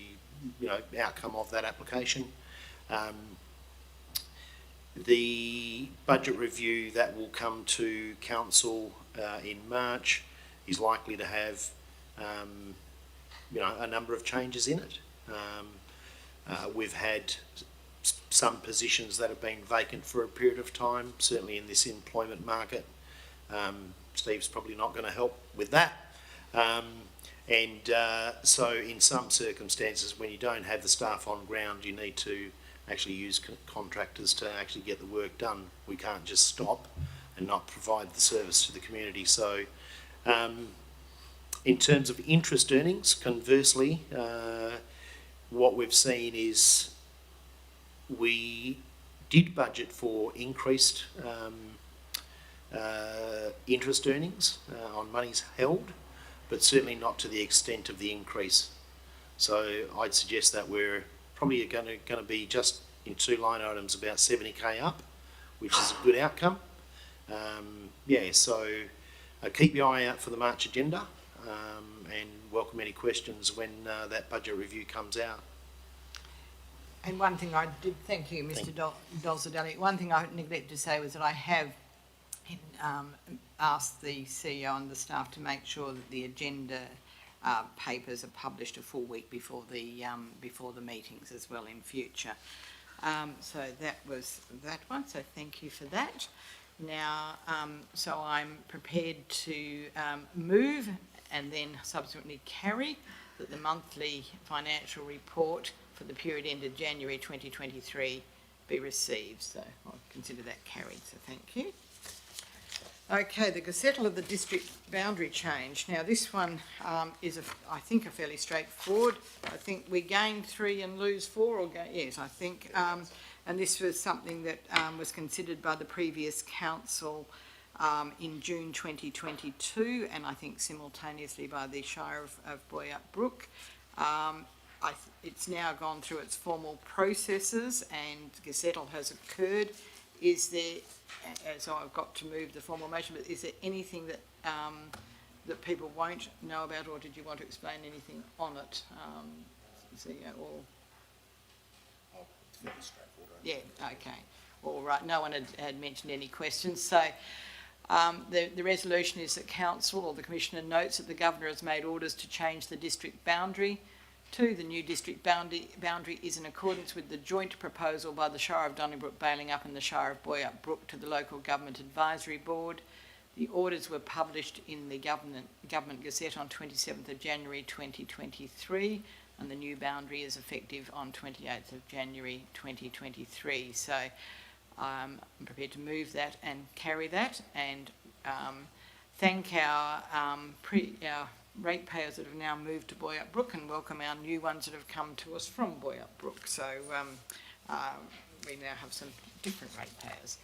outcome of that application. The budget review that will come to Council in March is likely to have a number of changes in it. We've had some positions that have been vacant for a period of time, certainly in this employment market. Steve's probably not going to help with that. So in some circumstances, when you don't have the staff on ground, you need to actually use contractors to actually get the work done. We can't just stop and not provide the service to the community. So in terms of interest earnings, conversely, what we've seen is we did budget for increased interest earnings on monies held, but certainly not to the extent of the increase. So I'd suggest that we're probably going to be just in two line items about 70k up, which is a good outcome. keep your eye out for the March agenda, and welcome any questions when that budget review comes out. And one thing I did, thank you, Mr. Dolzadeli. One thing I neglected to say was that I have asked the CEO and the staff to make sure that the agenda papers are published a full week before the meetings as well in future. So that was that one. So thank you for that. Now, so I'm prepared to move and then subsequently carry that the monthly financial report for the period ended January 2023 be received. So I'll consider that carried. So thank you. Okay, the gazettal of the district boundary change. Now this one is, I think, a fairly straightforward. I think we gain 3 and lose 4, or yes, I think. And this was something that was considered by the previous council in June 2022, and I think simultaneously by the Shire of Boyup Brook. It's now gone through its formal processes and gazettal has occurred. Is there, so I've got to move the formal motion, but is there anything that that people won't know about, or did you want to explain anything on it? Or yeah, okay, all right. No one had mentioned any questions. So the resolution is that council or the commissioner notes that the governor has made orders to change the district boundary to the new district boundary is in accordance with the joint proposal by the Shire of Donnybrook, Balingup and the Shire of Boyup Brook to the Local Government Advisory Board. The orders were published in the Government Gazette on 27th of January 2023, and the new boundary is effective on 28th of January 2023. So I'm prepared to move that and carry that, and thank our ratepayers that have now moved to Boyup Brook and welcome our new ones that have come to us from Boyup Brook. So we now have some different ratepayers.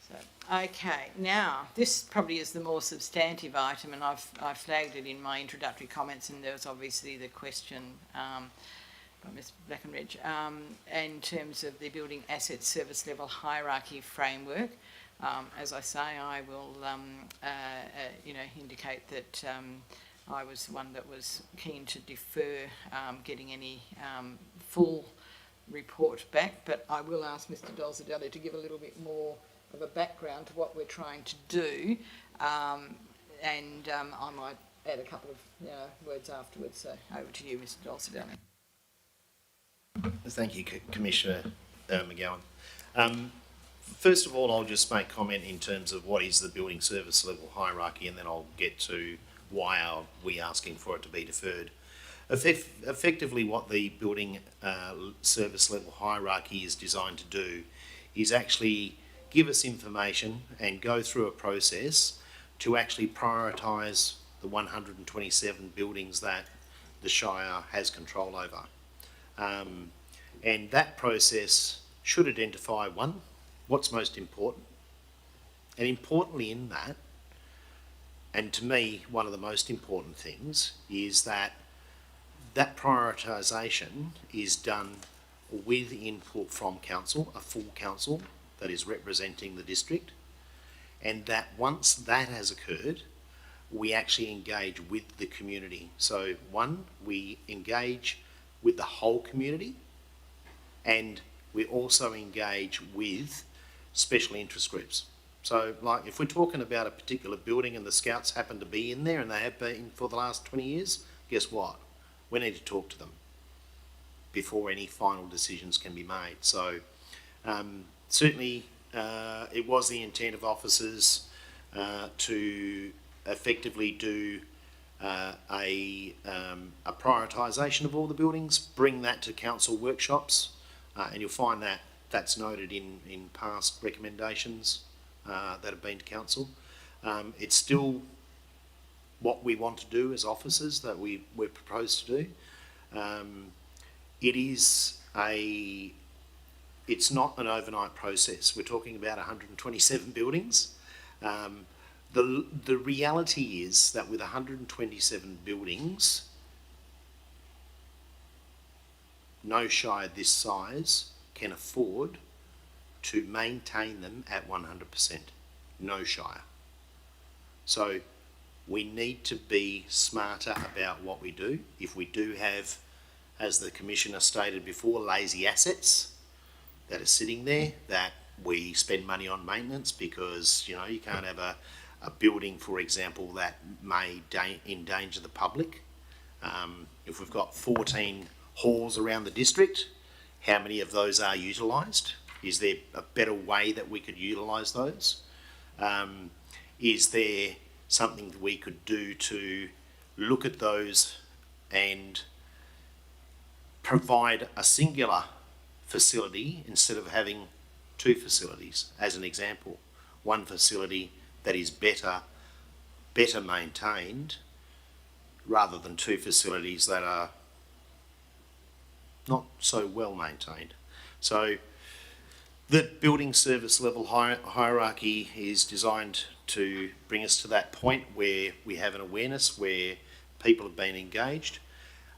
So, okay, now this probably is the more substantive item, and I've flagged it in my introductory comments, and there was obviously the question by Ms. Blackenridge in terms of the building asset service level hierarchy framework. As I say, I will indicate that I was the one that was keen to defer getting any full report back, but I will ask Mr. Dolzadeli to give a little bit more of a background to what we're trying to do, and I might add a couple of words afterwards. So over to you, Mr. Dolzadeli. Thank you, Commissioner McGowan. First of all, I'll just make comment in terms of what is the building service level hierarchy, and then I'll get to why are we asking for it to be deferred. Effectively, what the building service level hierarchy is designed to do is actually give us information and go through a process to actually prioritise the 127 buildings that the Shire has control over. And that process should identify, one, what's most important. And importantly in that, and to me, one of the most important things is that that prioritisation is done with input from council, a full council that is representing the district, and that once that has occurred, we actually engage with the community. So one, we engage with the whole community, and we also engage with special interest groups. So like if we're talking about a particular building and the Scouts happen to be in there, and they have been for the last 20 years, guess what? We need to talk to them before any final decisions can be made. So certainly it was the intent of officers to effectively do a prioritisation of all the buildings, bring that to council workshops, and you'll find that that's noted in past recommendations that have been to council. It's still what we want to do as officers that we're proposed to do. It's not an overnight process. We're talking about 127 buildings. The reality is that with 127 buildings, no shire this size can afford to maintain them at 100%. No shire. So we need to be smarter about what we do. If we do have, as the Commissioner stated before, lazy assets that are sitting there, that we spend money on maintenance because, you know, you can't have a building, for example, that may endanger the public. If we've got 14 halls around the district, how many of those are utilised? Is there a better way that we could utilise those? Is there something that we could do to look at those and provide a singular facility instead of having two facilities, as an example? One facility that is better maintained rather than two facilities that are not so well maintained. So the building service level hierarchy is designed to bring us to that point where we have an awareness, where people have been engaged,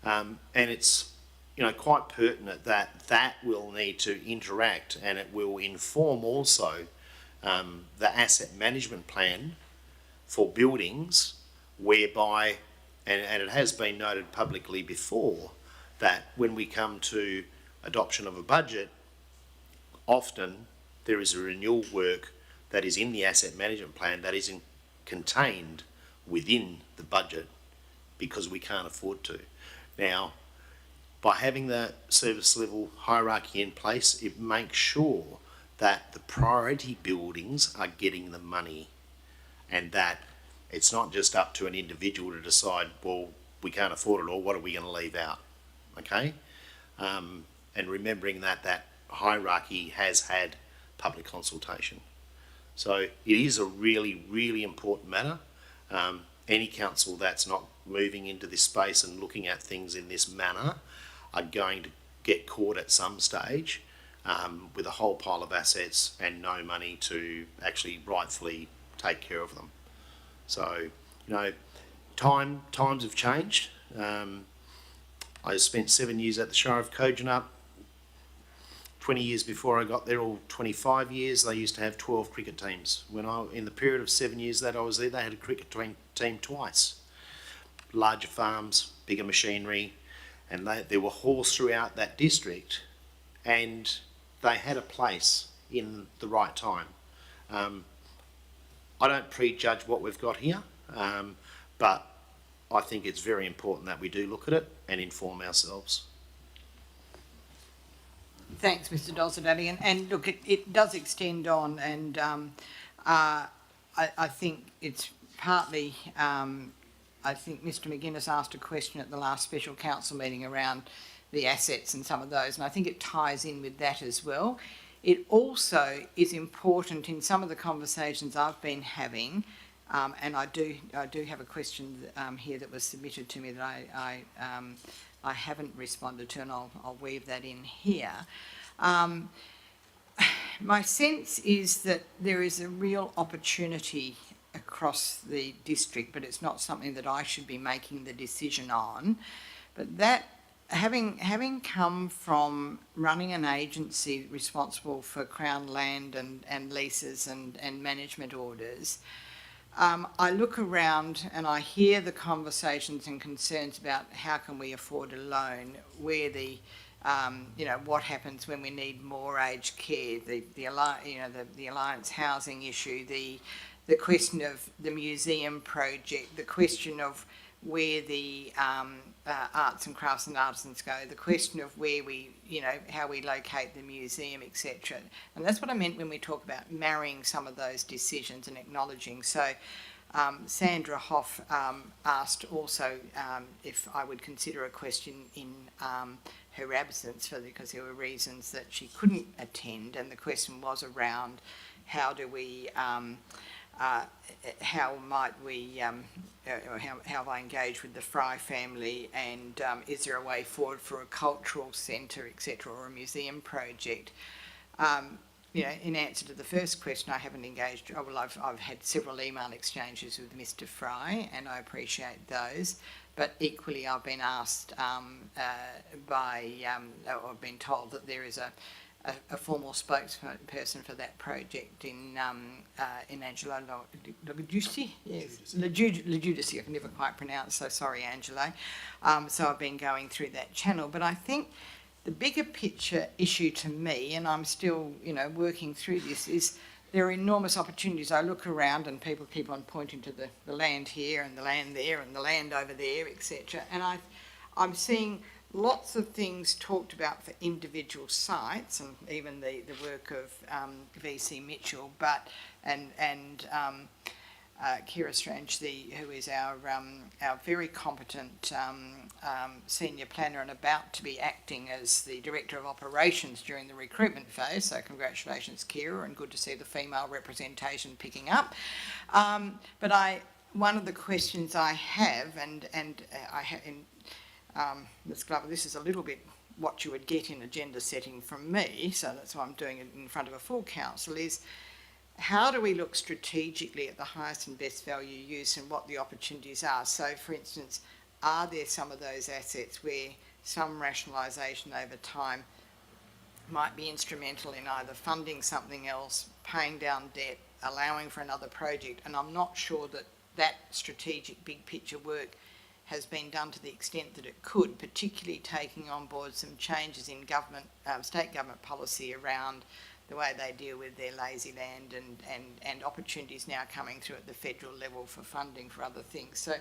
and it's, you know, quite pertinent that that will need to interact, and it will inform also the asset management plan for buildings, whereby, and it has been noted publicly before, that when we come to adoption of a budget, often there is a renewal work that is in the asset management plan that isn't contained within the budget because we can't afford to. Now, by having the service level hierarchy in place, it makes sure that the priority buildings are getting the money, and that it's not just up to an individual to decide, well, we can't afford it all, what are we going to leave out? Okay? And remembering that that hierarchy has had public consultation. So it is a really, really important matter. Any council that's not moving into this space and looking at things in this manner are going to get caught at some stage with a whole pile of assets and no money to actually rightfully take care of them. So, you know, times have changed. I spent 7 years at the Shire of Kojonup. 20 years before I got there, or 25 years, they used to have 12 cricket teams. In the period of 7 years that I was there, they had a cricket team twice. Larger farms, bigger machinery, and there were halls throughout that district, and they had a place in the right time. I don't prejudge what we've got here, but I think it's very important that we do look at it and inform ourselves. Thanks, Mr. Dolzadati. And look, it does extend on, and I think it's partly, I think Mr. McGuinness asked a question at the last special council meeting around the assets and some of those, and I think it ties in with that as well. It also is important in some of the conversations I've been having, and I do have a question here that was submitted to me that I haven't responded to, and I'll weave that in here. My sense is that there is a real opportunity across the district, but it's not something that I should be making the decision on. But that, having come from running an agency responsible for Crown land and leases and management orders, I look around and I hear the conversations and concerns about how can we afford a loan, where the, what happens when we need more aged care, the Alliance housing issue, the question of the museum project, the question of where the arts and crafts and artisans go, the question of where we, how we locate the museum, etc. And that's what I meant when we talk about marrying some of those decisions and acknowledging. So Sandra Hoff asked also if I would consider a question in her absence because there were reasons that she couldn't attend, and the question was around how do we how might we, how have I engaged with the Fry family, and is there a way forward for a cultural centre, etc., or a museum project? In answer to the first question, I haven't engaged. Well, I've had several email exchanges with Mr. Fry, and I appreciate those. But equally, I've been asked or been told that there is a formal spokesperson for that project in Angelo Legiudici. Yes, Legiudici. I can never quite pronounce. So sorry, Angelo. So I've been going through that channel, but I think the bigger picture issue to me, and I'm still, working through this, is there are enormous opportunities. I look around and people keep on pointing to the land here and the land there and the land over there, etc. And I'm seeing lots of things talked about for individual sites, and even the work of VC Mitchell, and Kira Strange, who is our very competent senior planner and about to be acting as the Director of Operations during the recruitment phase. So congratulations, Kira, and good to see the female representation picking up. But one of the questions I have, Ms. Glover, this is a little bit what you would get in agenda setting from me, so that's why I'm doing it in front of a full council, is how do we look strategically at the highest and best value use and what the opportunities are? So, for instance, are there some of those assets where some rationalisation over time might be instrumental in either funding something else, paying down debt, allowing for another project? And I'm not sure that strategic big picture work has been done to the extent that it could, particularly taking on board some changes in government, state government policy around the way they deal with their lazy land and opportunities now coming through at the federal level for funding for other things. So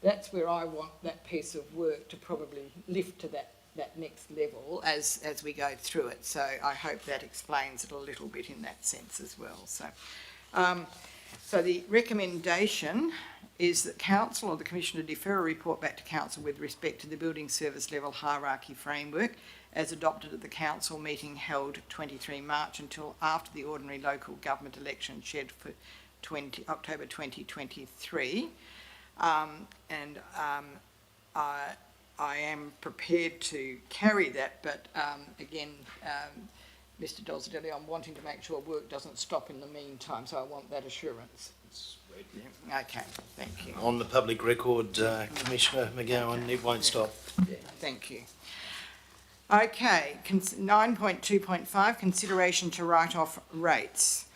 that's where I want that piece of work to probably lift to that next level as we go through it. So I hope that explains it a little bit in that sense as well. So the recommendation is that Council or the Commissioner defer a report back to Council with respect to the building service level hierarchy framework as adopted at the Council meeting held 23 March until after the ordinary local government election scheduled for October 2023. I am prepared to carry that, but again, Mr. Dolzidelli, I'm wanting to make sure work doesn't stop in the meantime, so I want that assurance. Yeah. Okay, thank you. On the public record, Commissioner McGowan, it won't stop. Yeah, thank you. Okay, 9.2.5, consideration to write off rates.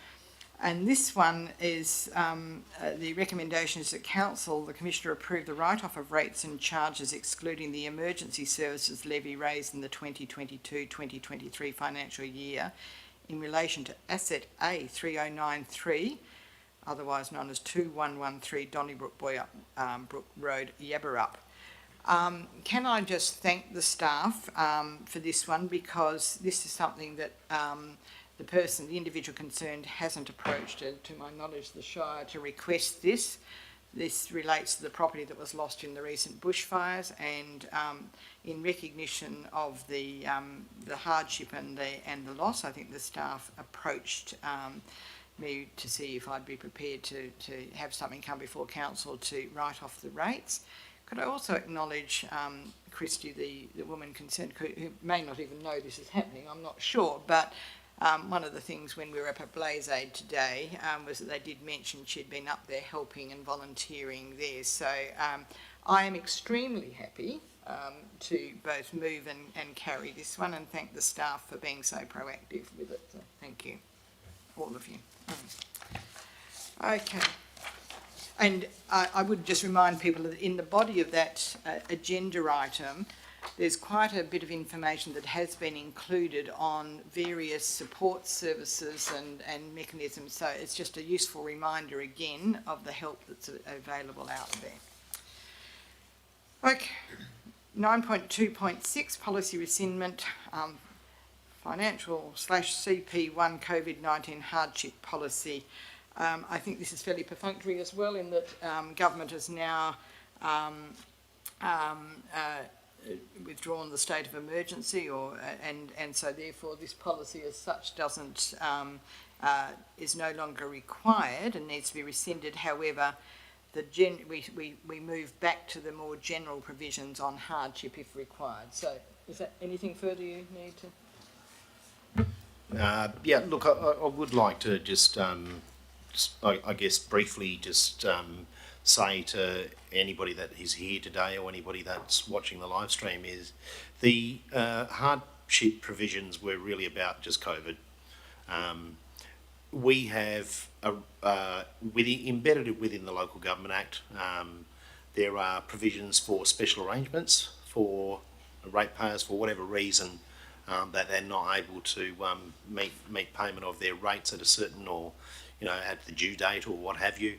And this one is, the recommendation is that Council, the Commissioner, approve the write-off of rates and charges excluding the emergency services levy raised in the 2022-2023 financial year in relation to Asset A 3093, otherwise known as 2113 Donnybrook Brook Road, Yabberup. Can I just thank the staff for this one, because this is something that the individual concerned hasn't approached, to my knowledge, the Shire to request this. This relates to the property that was lost in the recent bushfires, and in recognition of the hardship and the loss, I think the staff approached me to see if I'd be prepared to have something come before Council to write off the rates. Could I also acknowledge Christy, the woman concerned, who may not even know this is happening, I'm not sure, but one of the things when we were up at Blaze Aid today was that they did mention she'd been up there helping and volunteering there. So I am extremely happy to both move and carry this one, and thank the staff for being so proactive with it. So thank you, all of you. Okay. And I would just remind people that in the body of that agenda item, there's quite a bit of information that has been included on various support services and mechanisms. So it's just a useful reminder again of the help that's available out there. Okay, 9.2.6, policy rescindment, financial/CP1 COVID-19 hardship policy. I think this is fairly perfunctory as well, in that government has now withdrawn the state of emergency, and so therefore this policy as such doesn't is no longer required and needs to be rescinded. However, we move back to the more general provisions on hardship if required. So is that anything further you need to? Yeah, look, I would like to just I guess briefly just say to anybody that is here today or anybody that's watching the live stream is the hardship provisions were really about just COVID. We have embedded within the Local Government Act, there are provisions for special arrangements for ratepayers for whatever reason that they're not able to meet payment of their rates at a certain, or at the due date or what have you.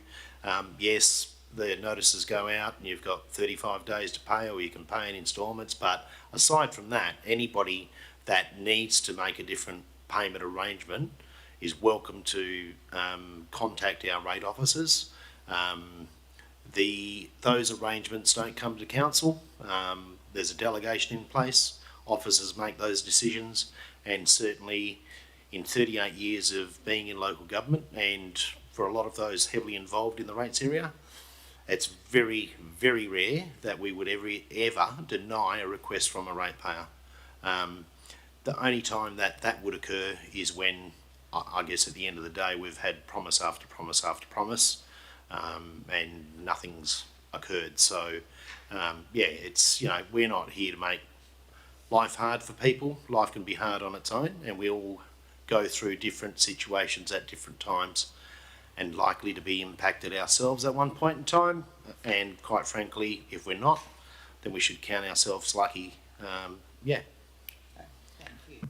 Yes, the notices go out and you've got 35 days to pay, or you can pay in instalments, but aside from that, anybody that needs to make a different payment arrangement is welcome to contact our rate officers. Those arrangements don't come to council. There's a delegation in place. Officers make those decisions, and certainly in 38 years of being in local government, and for a lot of those heavily involved in the rates area, it's very, very rare that we would ever deny a request from a ratepayer. The only time that would occur is when, I guess at the end of the day, we've had promise after promise after promise, and nothing's occurred. So, it's, we're not here to make life hard for people. Life can be hard on its own, and we all go through different situations at different times, and likely to be impacted ourselves at one point in time. And quite frankly, if we're not, then we should count ourselves lucky. Thank you.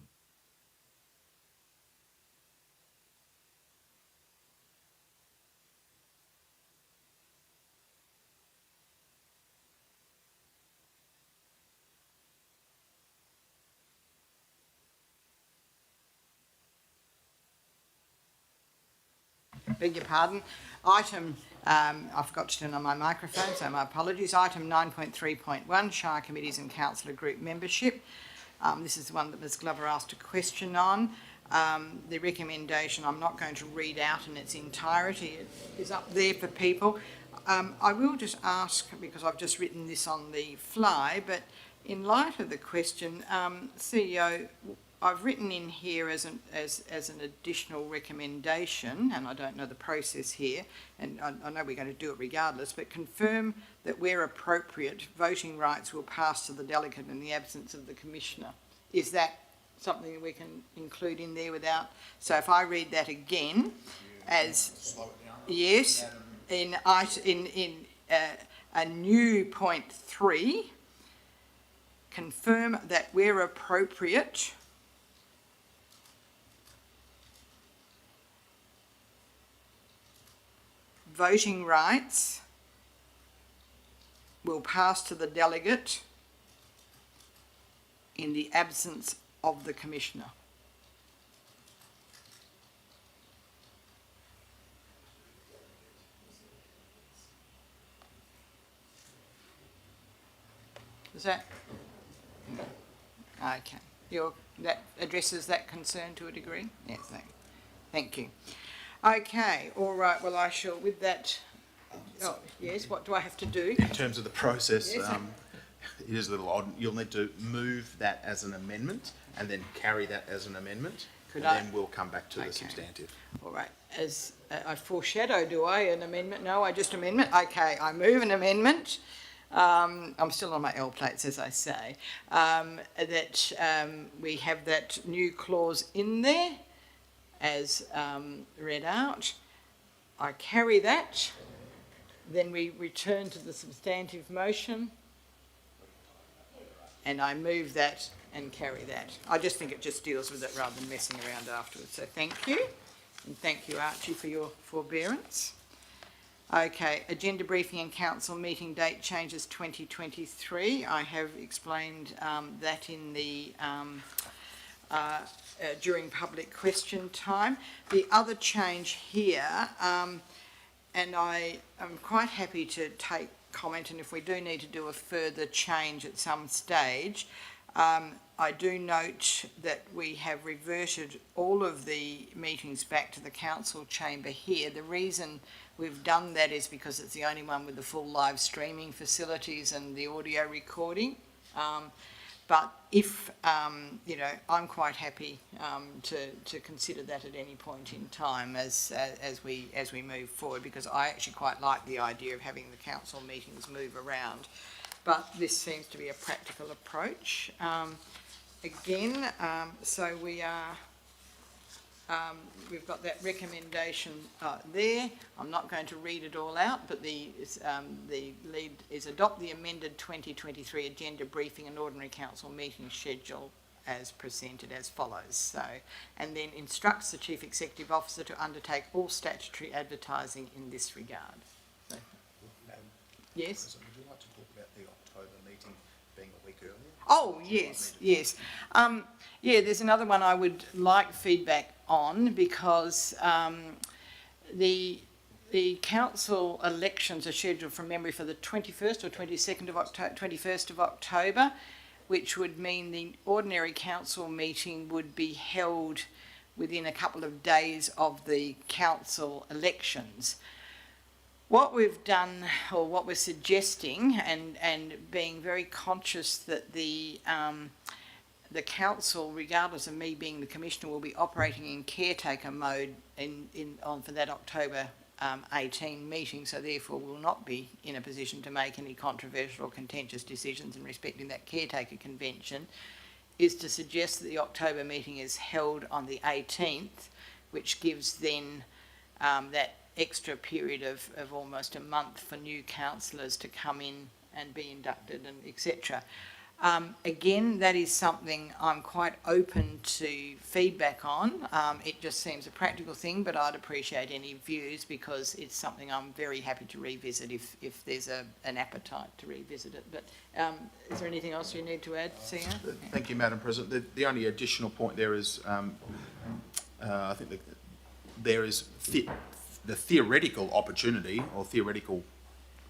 Beg your pardon. Item, I forgot to turn on my microphone, so my apologies. Item 9.3.1, Shire Committees and Councillor Group Membership. This is the one that Ms Glover asked a question on. The recommendation, I'm not going to read out in its entirety. It is up there for people. I will just ask, because I've just written this on the fly, but in light of the question, CEO, I've written in here as an additional recommendation, and I don't know the process here, and I know we're going to do it regardless, but confirm that where appropriate, voting rights will pass to the delegate in the absence of the commissioner. Is that something that we can include in there without? So if I read that again, as yes, in a new point 3, confirm that where appropriate, voting rights will pass to the delegate in the absence of the commissioner. Is that? Okay. That addresses that concern to a degree? Yes, thank you. Okay, all right, well, I shall, with that, oh, yes, what do I have to do? In terms of the process, Yes, it is a little odd. You'll need to move that as an amendment and then carry that as an amendment. Then we'll come back to the substantive. All right, as I foreshadow, do I, an amendment? No, I just amendment? Okay, I move an amendment. I'm still on my L plates, as I say, that we have that new clause in there as read out. I carry that. Then we return to the substantive motion. And I move that and carry that. I just think it just deals with it rather than messing around afterwards. So thank you. And thank you, Archie, for your forbearance. Okay, agenda briefing and council meeting date changes 2023. I have explained that in the during public question time. The other change here, and I am quite happy to take comment, and if we do need to do a further change at some stage, I do note that we have reverted all of the meetings back to the council chamber here. The reason we've done that is because it's the only one with the full live streaming facilities and the audio recording. But if, I'm quite happy to consider that at any point in time as we move forward, because I actually quite like the idea of having the council meetings move around. But this seems to be a practical approach. again, so we are, we've got that recommendation there. I'm not going to read it all out, but the lead is adopt the amended 2023 agenda briefing and ordinary council meeting schedule as presented as follows. So, and then instructs the Chief Executive Officer to undertake all statutory advertising in this regard. So, Madam yes? President, would you like to talk about the October meeting being a week earlier? Oh, yes, yes. Yeah, there's another one I would like feedback on because the council elections are scheduled from memory for the 21st or 22nd of October, 21st of October, which would mean the ordinary council meeting would be held within a couple of days of the council elections. What we've done, or what we're suggesting, and being very conscious that the council, regardless of me being the commissioner, will be operating in caretaker mode for that October 18 meeting, so therefore will not be in a position to make any controversial or contentious decisions in respecting that caretaker convention, is to suggest that the October meeting is held on the 18th, which gives then that extra period of almost a month for new councillors to come in and be inducted and etc. Again, that is something I'm quite open to feedback on. It just seems a practical thing, but I'd appreciate any views because it's something I'm very happy to revisit if there's an appetite to revisit it. But is there anything else you need to add, Singer? Thank you, Madam President. The only additional point there is, I think that there is the theoretical opportunity or theoretical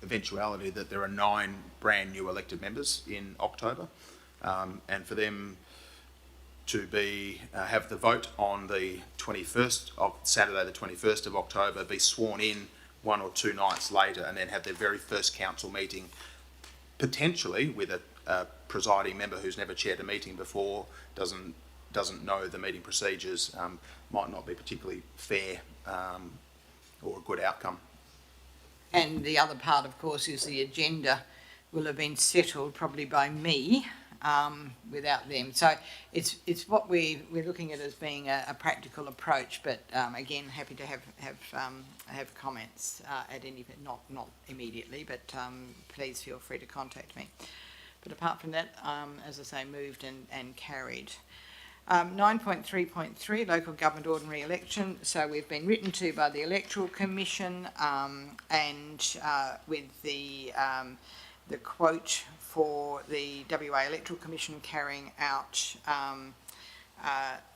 eventuality that there are 9 brand new elected members in October, and for them to have the vote on the 21st of Saturday, the 21st of October, be sworn in 1 or 2 nights later, and then have their very first council meeting, potentially with a presiding member who's never chaired a meeting before, doesn't know the meeting procedures, might not be particularly fair or a good outcome. And the other part, of course, is the agenda will have been settled probably by me without them. So it's what we're looking at as being a practical approach. But again, happy to have comments at any, not immediately, but please feel free to contact me. But apart from that, as I say, moved and carried. 9.3.3, local government ordinary election. So we've been written to by the Electoral Commission and with the quote for the WA Electoral Commission carrying out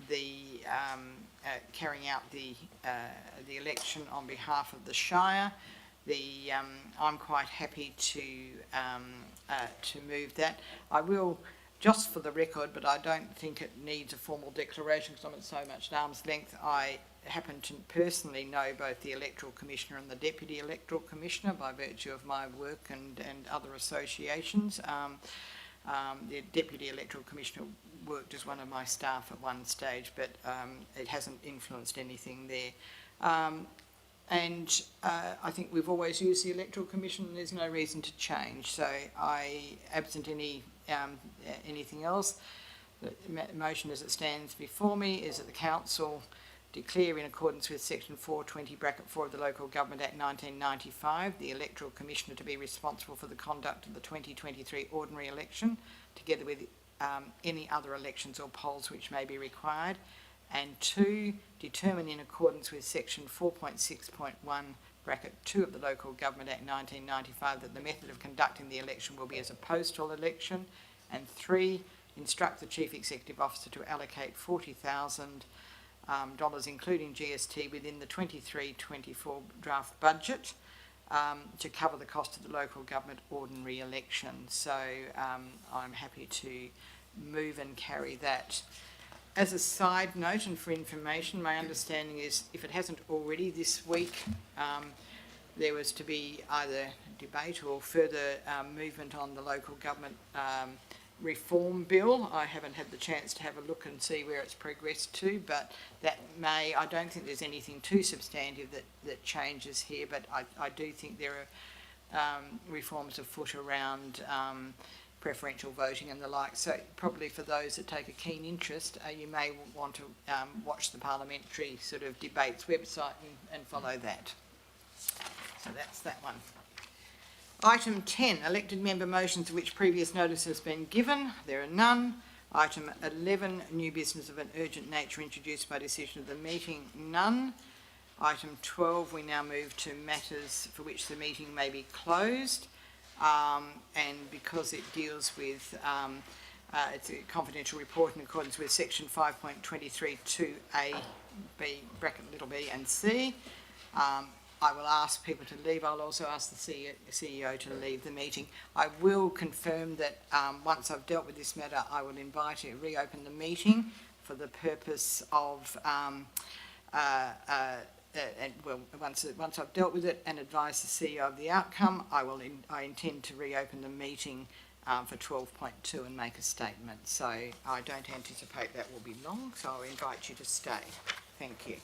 the election on behalf of the Shire. I'm quite happy to move that. I will. Just for the record, but I don't think it needs a formal declaration because I'm at so much arm's length. I happen to personally know both the Electoral Commissioner and the Deputy Electoral Commissioner by virtue of my work and other associations. The Deputy Electoral Commissioner worked as one of my staff at one stage, but it hasn't influenced anything there. And I think we've always used the Electoral Commission and there's no reason to change. So absent anything else, the motion as it stands before me is that the council declare in accordance with section 420(4) of the Local Government Act 1995 the Electoral Commissioner to be responsible for the conduct of the 2023 ordinary election together with any other elections or polls which may be required, and 2, determine in accordance with section 4.6.1 (2) of the Local Government Act 1995 that the method of conducting the election will be as a postal election, and 3, instruct the Chief Executive Officer to allocate $40,000 including GST within the 23-24 draft budget to cover the cost of the local government ordinary election. So I'm happy to move and carry that. As a side note and for information, my understanding is if it hasn't already this week, there was to be either debate or further movement on the local government reform bill. I haven't had the chance to have a look and see where it's progressed to, but that I don't think there's anything too substantive that changes here, but I do think there are reforms afoot around preferential voting and the like. So probably for those that take a keen interest, you may want to watch the parliamentary sort of debates website and follow that. So that's that one. Item 10, elected member motions of which previous notice has been given. There are none. Item 11, new business of an urgent nature introduced by decision of the meeting. None. Item 12, we now move to matters for which the meeting may be closed. And because it deals with, it's a confidential report in accordance with section 5.23 2A, B, bracket little b and c, I will ask people to leave. I'll also ask the CEO to leave the meeting. I will confirm that once I've dealt with this matter, I will invite you to reopen the meeting for the purpose of, once I've dealt with it and advised the CEO of the outcome, I intend to reopen the meeting for 12.2 and make a statement. So I don't anticipate that will be long, so I'll invite you to stay. Thank you.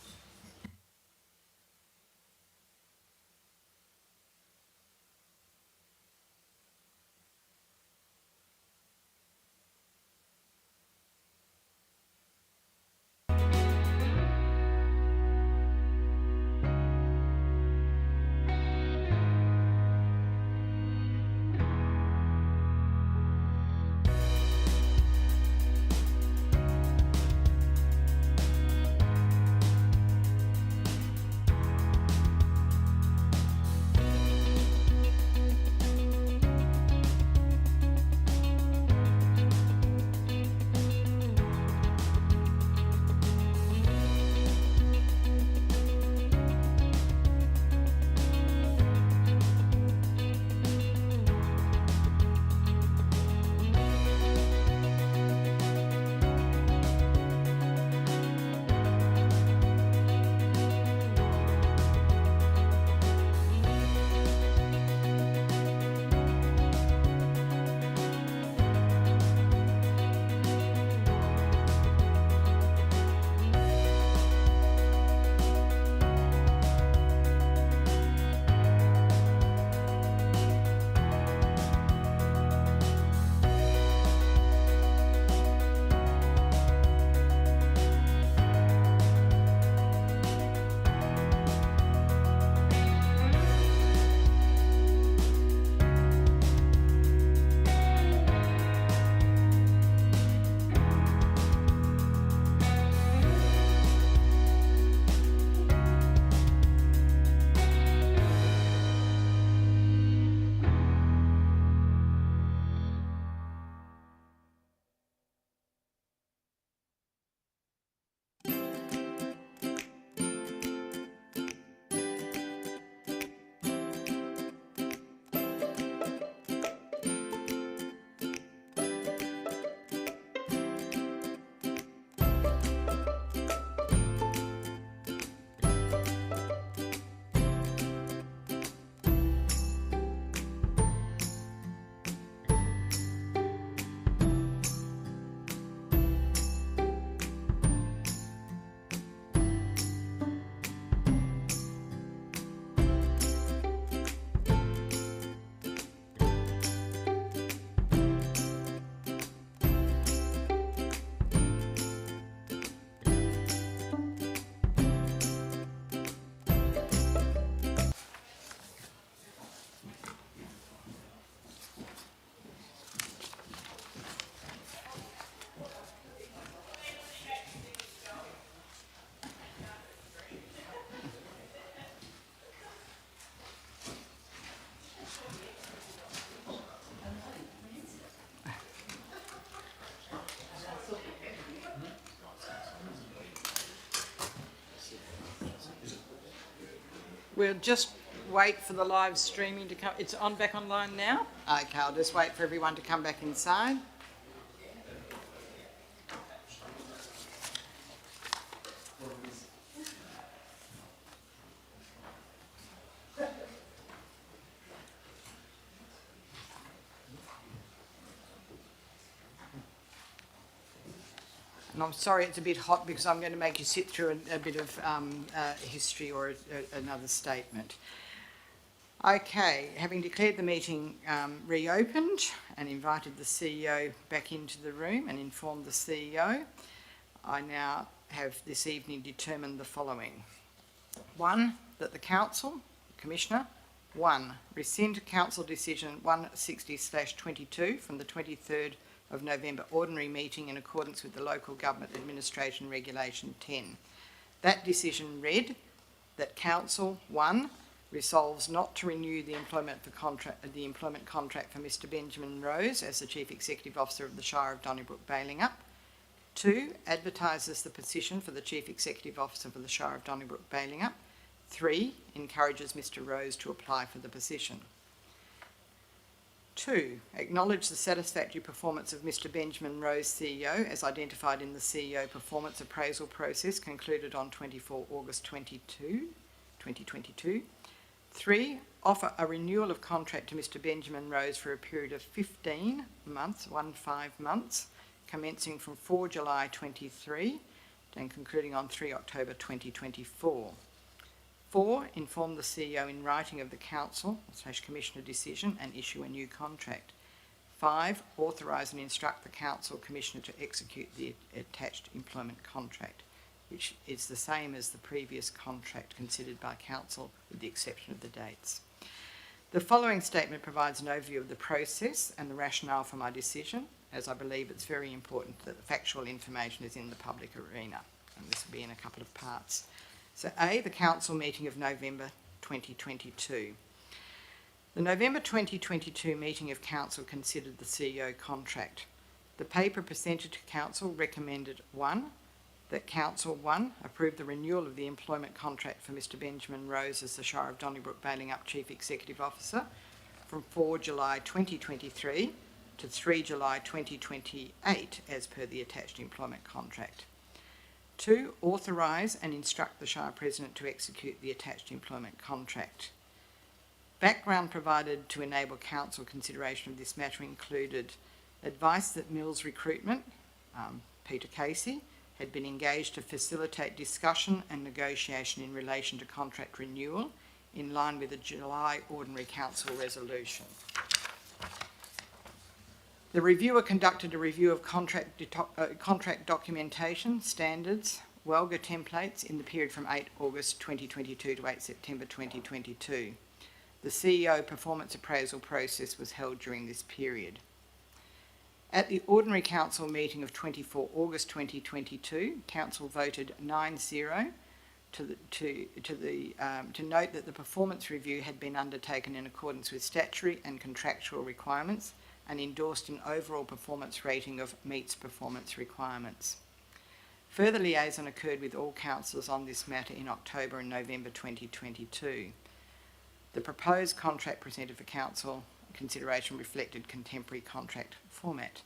We'll just wait for the live streaming to come. It's on back online now? Okay, I'll just wait for everyone to come back inside. And I'm sorry it's a bit hot because I'm going to make you sit through a bit of history or another statement. Okay, having declared the meeting reopened and invited the CEO back into the room and informed the CEO, I now have this evening determined the following. 1, that the Council, Commissioner, 1, rescind Council Decision 160/22 from the 23rd of November ordinary meeting in accordance with the Local Government Administration Regulation 10. That decision read that Council, 1, resolves not to renew the employment contract for Mr Benjamin Rose as the Chief Executive Officer of the Shire of Donnybrook Balingup. 2, advertises the position for the Chief Executive Officer for the Shire of Donnybrook Balingup. 3, encourages Mr Rose to apply for the position. 2, acknowledge the satisfactory performance of Mr Benjamin Rose, CEO, as identified in the CEO performance appraisal process concluded on 24 August 2022. 3, offer a renewal of contract to Mr Benjamin Rose for a period of 15 months, 15 months, commencing from 4 July 23 and concluding on 3 October 2024. 4, inform the CEO in writing of the Council/Commissioner decision and issue a new contract. 5, authorise and instruct the Council Commissioner to execute the attached employment contract, which is the same as the previous contract considered by Council with the exception of the dates. The following statement provides an overview of the process and the rationale for my decision, as I believe it's very important that the factual information is in the public arena, and this will be in a couple of parts. So A, the Council meeting of November 2022. The November 2022 meeting of Council considered the CEO contract. The paper presented to Council recommended 1, that Council 1 approve the renewal of the employment contract for Mr Benjamin Rose as the Shire of Donnybrook Balingup Chief Executive Officer from 4 July 2023 to 3 July 2028 as per the attached employment contract. 2, authorise and instruct the Shire President to execute the attached employment contract. Background provided to enable Council consideration of this matter included advice that Mills Recruitment, Peter Casey, had been engaged to facilitate discussion and negotiation in relation to contract renewal in line with the July Ordinary Council resolution. The reviewer conducted a review of contract documentation, standards, WELGA templates in the period from 8 August 2022 to 8 September 2022. The CEO performance appraisal process was held during this period. At the Ordinary Council meeting of 24 August 2022, Council voted 9-0 to note that the performance review had been undertaken in accordance with statutory and contractual requirements and endorsed an overall performance rating of meets performance requirements. Further liaison occurred with all councillors on this matter in October and November 2022. The proposed contract presented for Council consideration reflected contemporary contract format.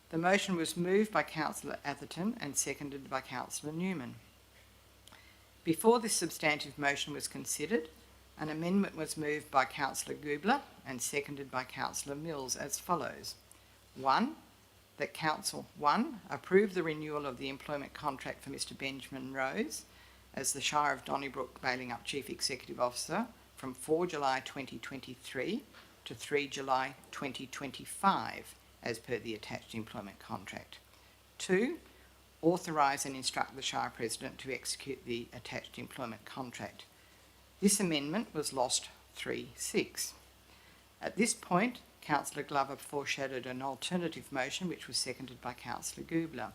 The motion was moved by Councillor Atherton and seconded by Councillor Newman. Before this substantive motion was considered, an amendment was moved by Councillor Gubler and seconded by Councillor Mills as follows. 1, that Council 1 approve the renewal of the employment contract for Mr Benjamin Rose as the Shire of Donnybrook Balingup Chief Executive Officer from 4 July 2023 to 3 July 2025 as per the attached employment contract. 2, authorise and instruct the Shire President to execute the attached employment contract. This amendment was lost 3-6. At this point, Councillor Glover foreshadowed an alternative motion which was seconded by Councillor Gubler.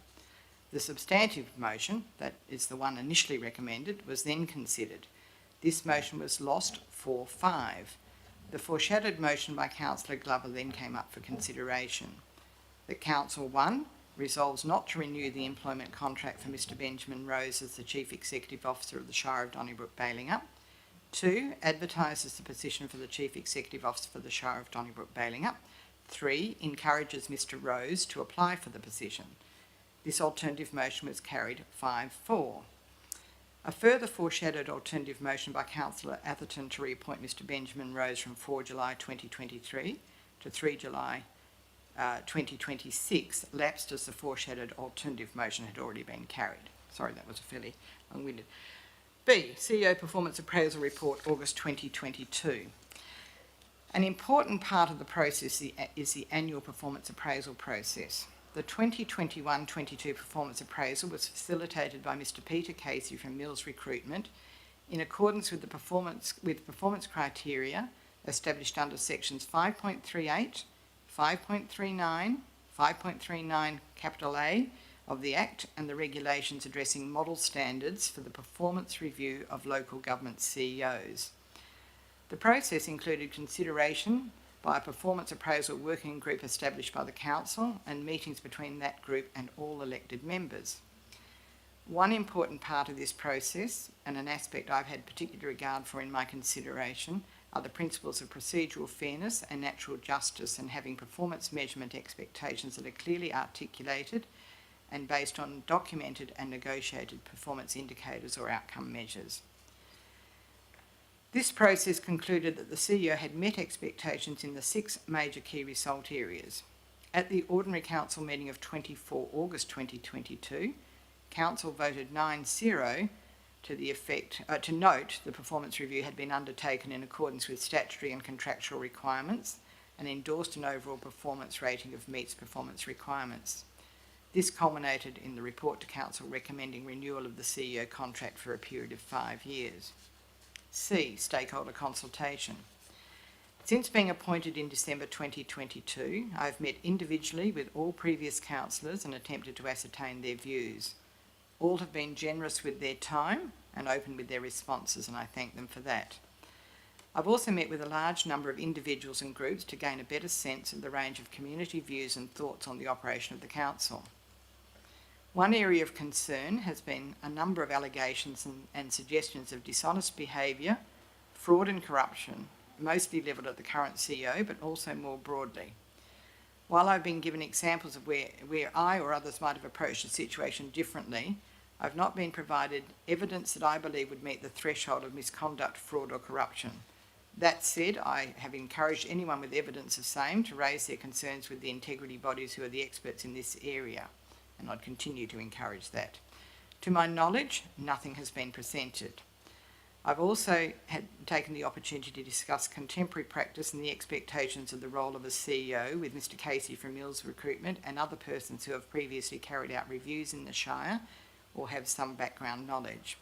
The substantive motion, that is the one initially recommended, was then considered. This motion was lost 4-5. The foreshadowed motion by Councillor Glover then came up for consideration. That Council 1 resolves not to renew the employment contract for Mr Benjamin Rose as the Chief Executive Officer of the Shire of Donnybrook Balingup. 2, advertises the position for the Chief Executive Officer for the Shire of Donnybrook Balingup. 3, encourages Mr Rose to apply for the position. This alternative motion was carried 5-4. A further foreshadowed alternative motion by Councillor Atherton to reappoint Mr Benjamin Rose from 4 July 2023 to 3 July 2026 lapsed as the foreshadowed alternative motion had already been carried. Sorry, that was a fairly long-winded. B, CEO Performance Appraisal Report, August 2022. An important part of the process is the annual performance appraisal process. The 2021-22 performance appraisal was facilitated by Mr. Peter Casey from Mills Recruitment in accordance with the performance criteria established under sections 5.38, 5.39, 5.39 capital A of the Act and the regulations addressing model standards for the performance review of local government CEOs. The process included consideration by a performance appraisal working group established by the Council and meetings between that group and all elected members. One important part of this process, and an aspect I've had particular regard for in my consideration, are the principles of procedural fairness and natural justice, and having performance measurement expectations that are clearly articulated and based on documented and negotiated performance indicators or outcome measures. This process concluded that the CEO had met expectations in the 6 major key result areas. At the Ordinary Council meeting of 24 August 2022, Council voted 9-0 to the effect to note the performance review had been undertaken in accordance with statutory and contractual requirements and endorsed an overall performance rating of meets performance requirements. This culminated in the report to Council recommending renewal of the CEO contract for a period of 5 years. C. Stakeholder consultation. Since being appointed in December 2022, I have met individually with all previous councillors and attempted to ascertain their views. All have been generous with their time and open with their responses, and I thank them for that. I've also met with a large number of individuals and groups to gain a better sense of the range of community views and thoughts on the operation of the Council. One area of concern has been a number of allegations and suggestions of dishonest behaviour, fraud and corruption, mostly levelled at the current CEO, but also more broadly. While I've been given examples of where I or others might have approached the situation differently, I've not been provided evidence that I believe would meet the threshold of misconduct, fraud or corruption. That said, I have encouraged anyone with evidence of same to raise their concerns with the integrity bodies who are the experts in this area, and I'd continue to encourage that. To my knowledge, nothing has been presented. I've also taken the opportunity to discuss contemporary practice and the expectations of the role of a CEO with Mr. Casey from Mills Recruitment and other persons who have previously carried out reviews in the Shire or have some background knowledge.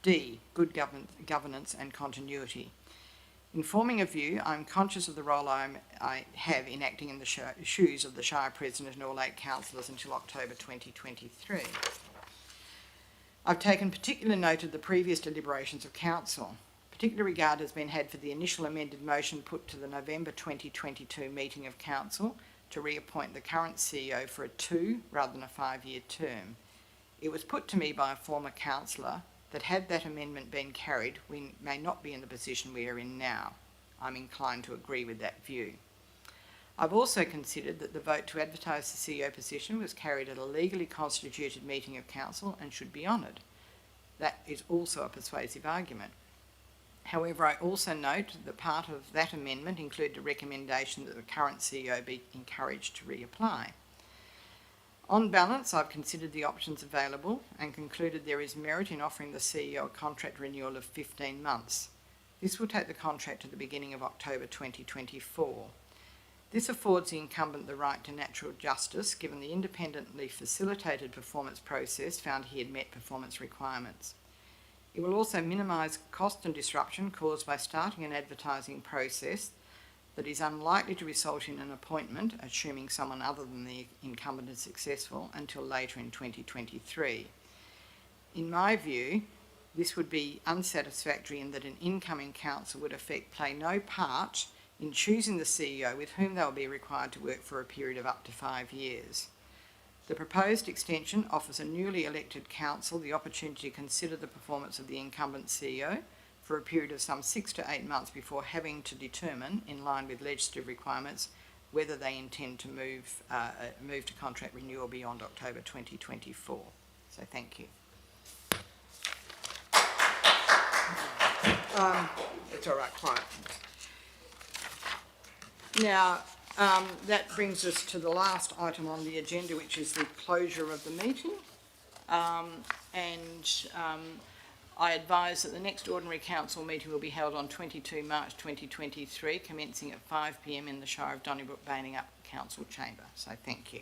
D. Good governance and continuity. In forming a view, I'm conscious of the role I have in acting in the shoes of the Shire President and all 8 councillors until October 2023. I've taken particular note of the previous deliberations of Council. Particular regard has been had for the initial amended motion put to the November 2022 meeting of Council to reappoint the current CEO for a 2 rather than a 5-year term. It was put to me by a former councillor that had that amendment been carried, we may not be in the position we are in now. I'm inclined to agree with that view. I've also considered that the vote to advertise the CEO position was carried at a legally constituted meeting of Council and should be honoured. That is also a persuasive argument. However, I also note that part of that amendment included a recommendation that the current CEO be encouraged to reapply. On balance, I've considered the options available and concluded there is merit in offering the CEO a contract renewal of 15 months. This will take the contract to the beginning of October 2024. This affords the incumbent the right to natural justice, given the independently facilitated performance process found he had met performance requirements. It will also minimise cost and disruption caused by starting an advertising process that is unlikely to result in an appointment, assuming someone other than the incumbent is successful, until later in 2023. In my view, this would be unsatisfactory in that an incoming council would play no part in choosing the CEO with whom they will be required to work for a period of up to 5 years. The proposed extension offers a newly elected council the opportunity to consider the performance of the incumbent CEO for a period of some 6 to 8 months before having to determine, in line with legislative requirements, whether they intend to move to contract renewal beyond October 2024. So thank you. It's all right, quiet. Now, that brings us to the last item on the agenda, which is the closure of the meeting. I advise that the next ordinary council meeting will be held on 22 March 2023, commencing at 5 p.m. in the Shire of Donnybrook, Baileyup Council Chamber. So thank you.